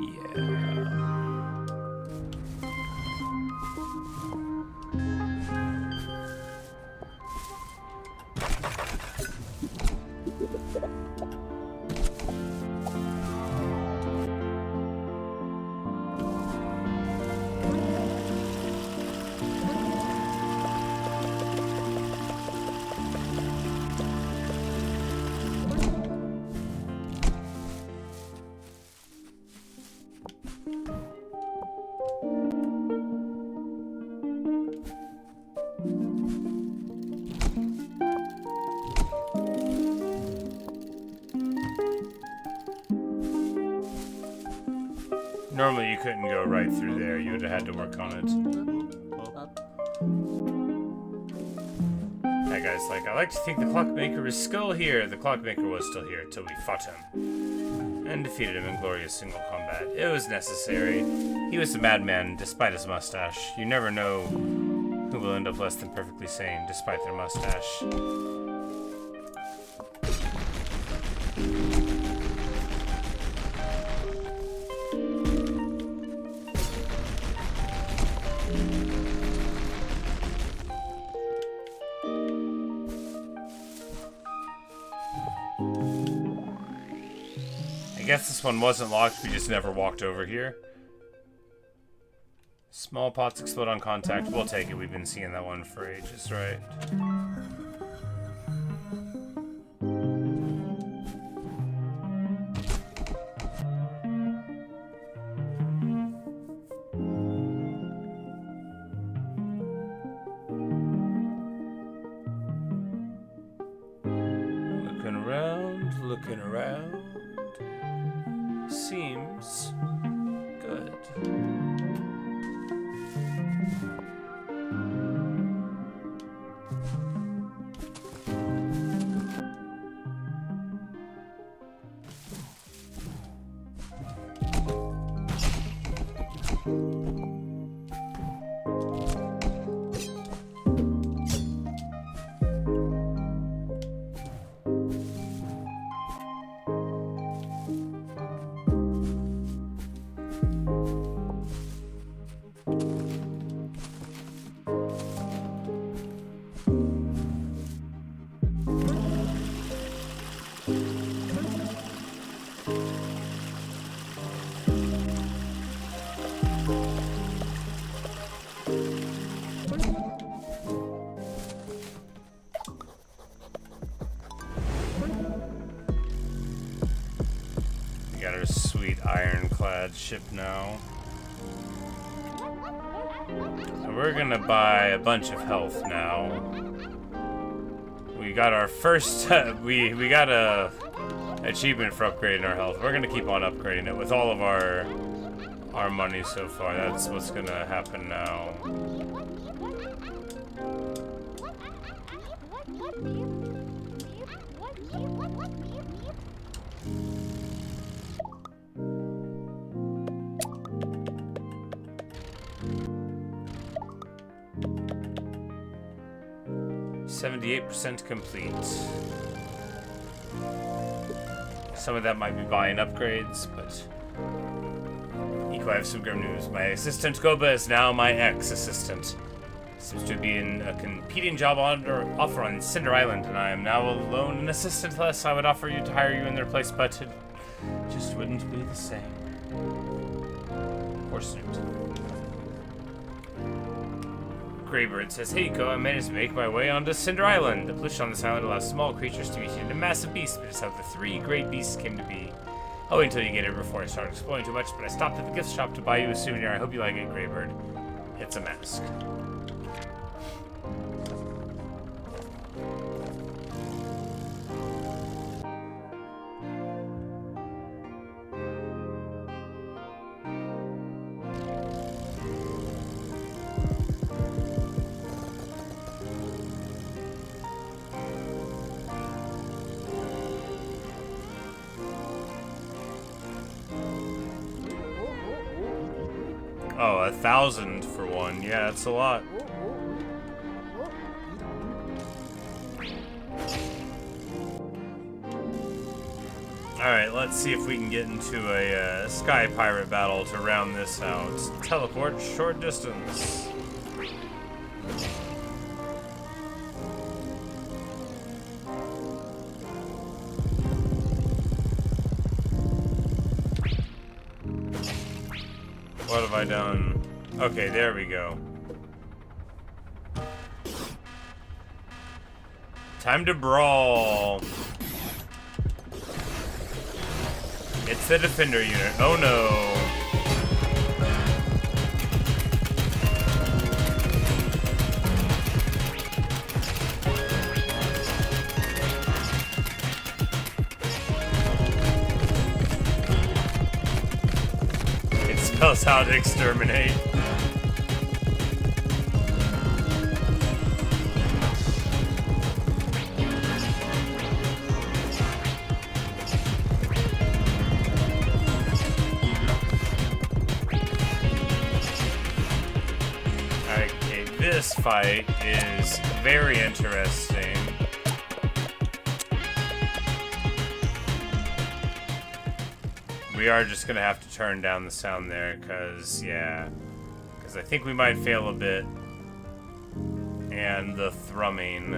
Yeah. Normally you couldn't go right through there. You would have had to work on it. That guy's like, I like to think the clockmaker is still here. The clockmaker was still here till we fought him. And defeated him in glorious single combat. It was necessary. He was a madman, despite his mustache. You never know who will end up less than perfectly sane, despite their mustache. I guess this one wasn't locked, we just never walked over here. Small pots explode on contact. We'll take it. We've been seeing that one for ages, right? Looking around. Seems good. 'We got our sweet ironclad ship now. And we're gonna buy a bunch of health now. We got our first, we got a achievement for upgrading our health. We're gonna keep on upgrading it with all of our money so far. That's what's gonna happen now. %78 complete. Some of that might be buying upgrades, but Nico, I have some grim news. My assistant Koba is now my ex-assistant. Seems to be in a competing job offer on Cinder Island, and I am now alone and assistant less. I would offer you to hire you in their place, but it just wouldn't be the same. Poor Snoot. Greybird says, "Hey, Ko, I managed to make my way onto Cinder Island. The pollution on this island allows small creatures to be turned into massive beasts, but it's how the 3 great beasts came to be. I'll wait until you get here before I start exploring too much, but I stopped at the gift shop to buy you a souvenir. I hope you like it, Greybird. It's a mask." Oh, 1,000 for one. Yeah, that's a lot. Alright, let's see if we can get into a sky pirate battle to round this out. Teleport short distance. What have I done? Okay, there we go. Time to brawl. It's the defender unit. Oh no. knows how to exterminate. Okay, this fight is very interesting. We are just gonna have to turn down the sound there, because I think we might fail a bit. And the thrumming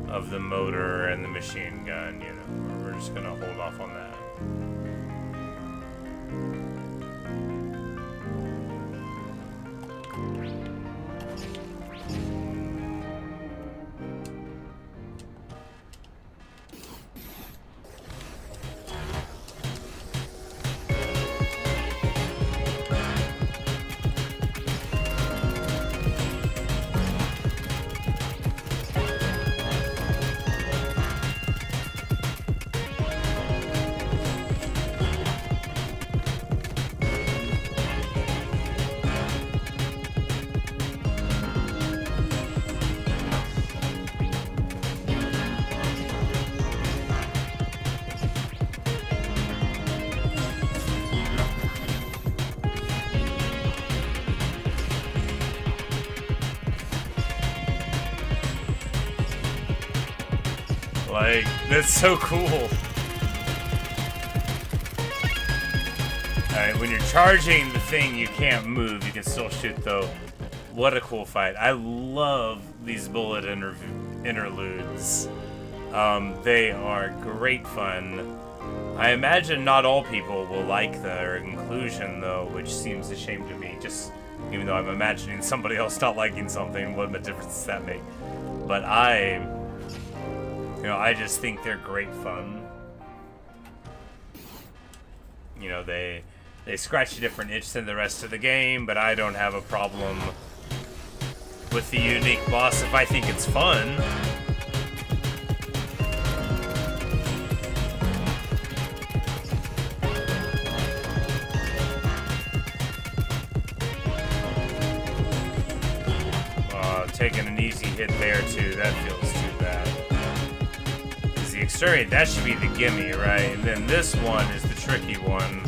of the motor and the machine gun, you know, we're just gonna hold off on that. Like, that's so cool. Alright, when you're charging the thing, you can't move. You can still shoot, though. What a cool fight. I love these bullet interludes. They are great fun. I imagine not all people will like their inclusion, though, which seems a shame to me. Just, even though I'm imagining somebody else not liking something, what a difference does that make? But I just think they're great fun. You know, they scratch a different itch than the rest of the game, but I don't have a problem with the unique boss if I think it's fun. Taking an easy hit there too, that feels too bad. The exterminate, that should be the gimme, right? And then this one is the tricky one.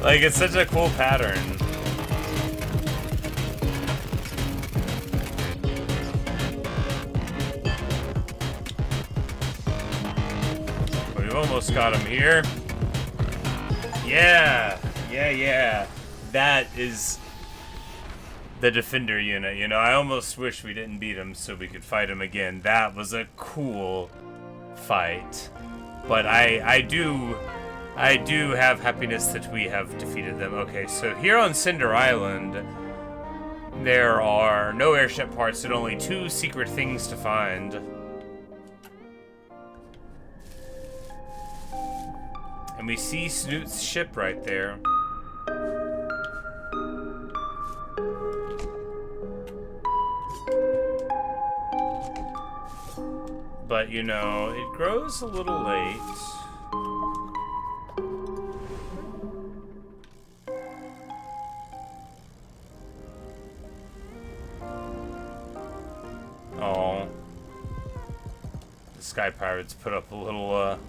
Like, it's such a cool pattern. We've almost got him here. Yeah. That is the defender unit. You know, I almost wish we didn't beat him so we could fight him again. That was a cool fight. But I do have happiness that we have defeated them. Okay, so here on Cinder Island, there are no airship parts and only 2 secret things to find. And we see Snoot's ship right there. But, you know, it grows a little late. Oh, the Sky Pirates put up a little,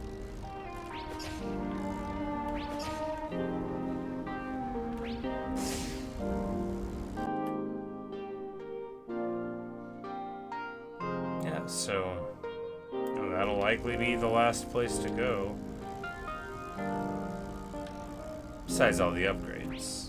yeah, so that'll likely be the last place to go. Besides all the upgrades.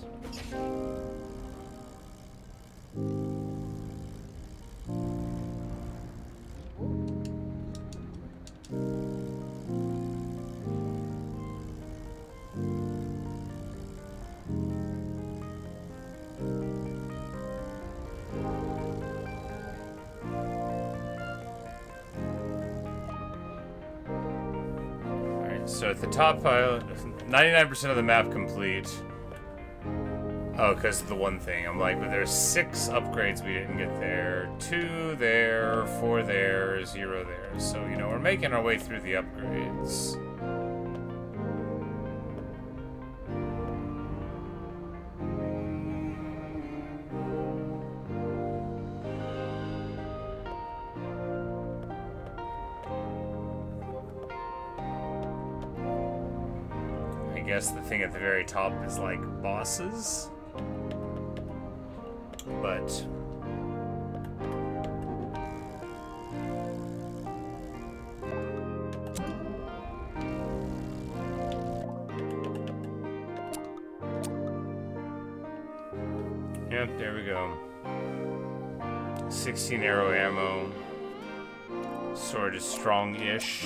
So at the top, 99% of the map complete. Oh, because of the one thing. I'm like, but there's 6 upgrades we didn't get there. 2 there, 4 there, 0 there. So, you know, we're making our way through the upgrades. I guess the thing at the very top is like bosses. But yep, there we go. 16 arrow ammo. Sword is strong-ish.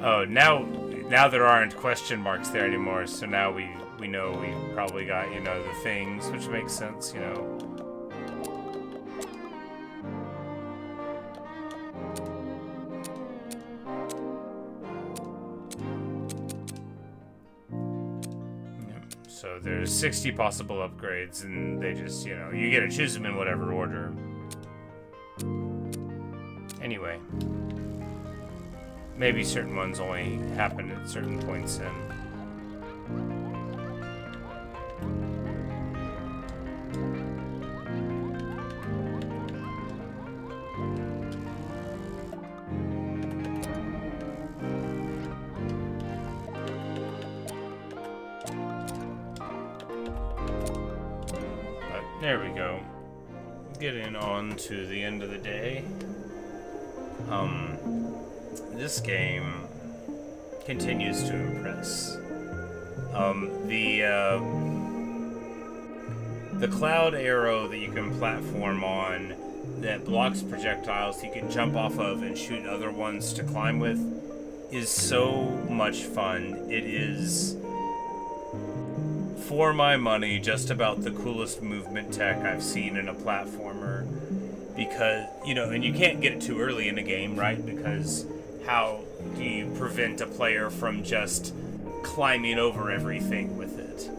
Oh, now there aren't question marks there anymore, so now we know we probably got, you know, the things, which makes sense, you know. So there's 60 possible upgrades, and they just, you know, you get to choose them in whatever order. Anyway. Maybe certain ones only happen at certain points in. But there we go. Getting on to the end of the day. This game continues to impress. The cloud arrow that you can platform on that blocks projectiles you can jump off of and shoot other ones to climb with is so much fun. It is, for my money, just about the coolest movement tech I've seen in a platformer. Because, you know, and you can't get it too early in the game, right? Because how do you prevent a player from just climbing over everything with it?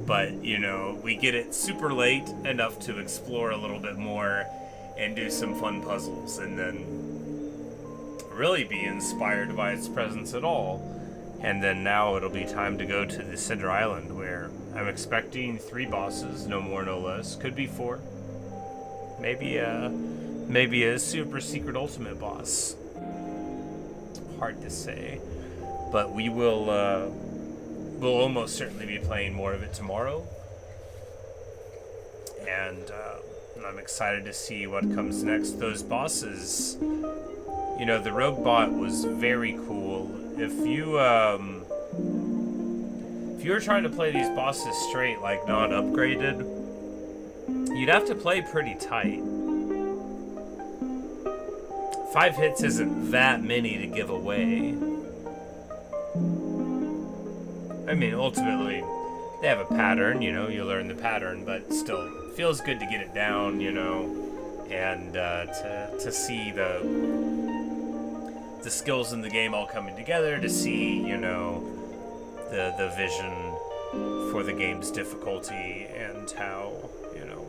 But, you know, we get it super late enough to explore a little bit more and do some fun puzzles, and then really be inspired by its presence at all. And then now it'll be time to go to the Cinder Island, where I'm expecting 3 bosses, no more, no less. Could be 4. Maybe a super secret ultimate boss. Hard to say, but we will we'll almost certainly be playing more of it tomorrow, and I'm excited to see what comes next. Those bosses, you know, the rogue bot was very cool. If you were trying to play these bosses straight, like not upgraded, you'd have to play pretty tight. 5 hits isn't that many to give away. I mean, ultimately, they have a pattern, you know, you learn the pattern, but still, feels good to get it down, you know, and to see the skills in the game all coming together, to see, you know, the vision for the game's difficulty and how, you know,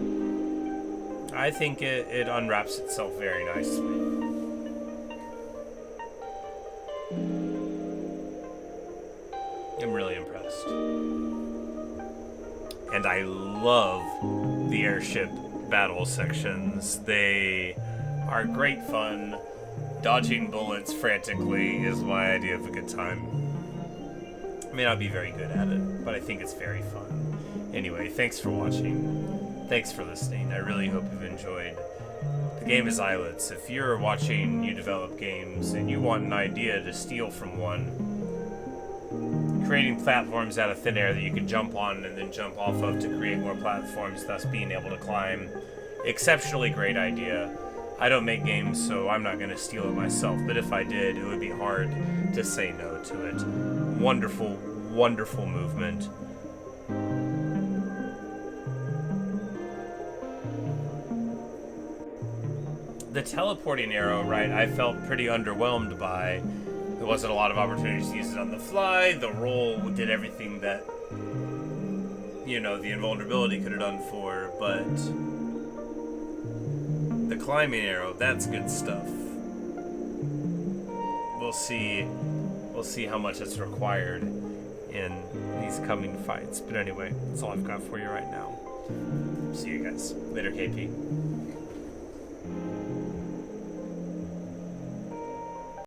I think it unwraps itself very nicely. I'm really impressed. And I love the airship battle sections. They are great fun. Dodging bullets frantically is my idea of a good time. I may not be very good at it, but I think it's very fun. Anyway, thanks for watching. Thanks for listening. I really hope you've enjoyed. The game is Islets. If you're watching you develop games and you want an idea to steal from one, creating platforms out of thin air that you can jump on and then jump off of to create more platforms, thus being able to climb. Exceptionally great idea. I don't make games, so I'm not going to steal it myself, but if I did, it would be hard to say no to it. Wonderful, wonderful movement. the teleporting arrow, right, I felt pretty underwhelmed by. There wasn't a lot of opportunities to use it on the fly. The roll did everything that, you know, the invulnerability could have done for, but the climbing arrow, that's good stuff. We'll see how much it's required in these coming fights. But anyway, that's all I've got for you right now. See you guys later, KP.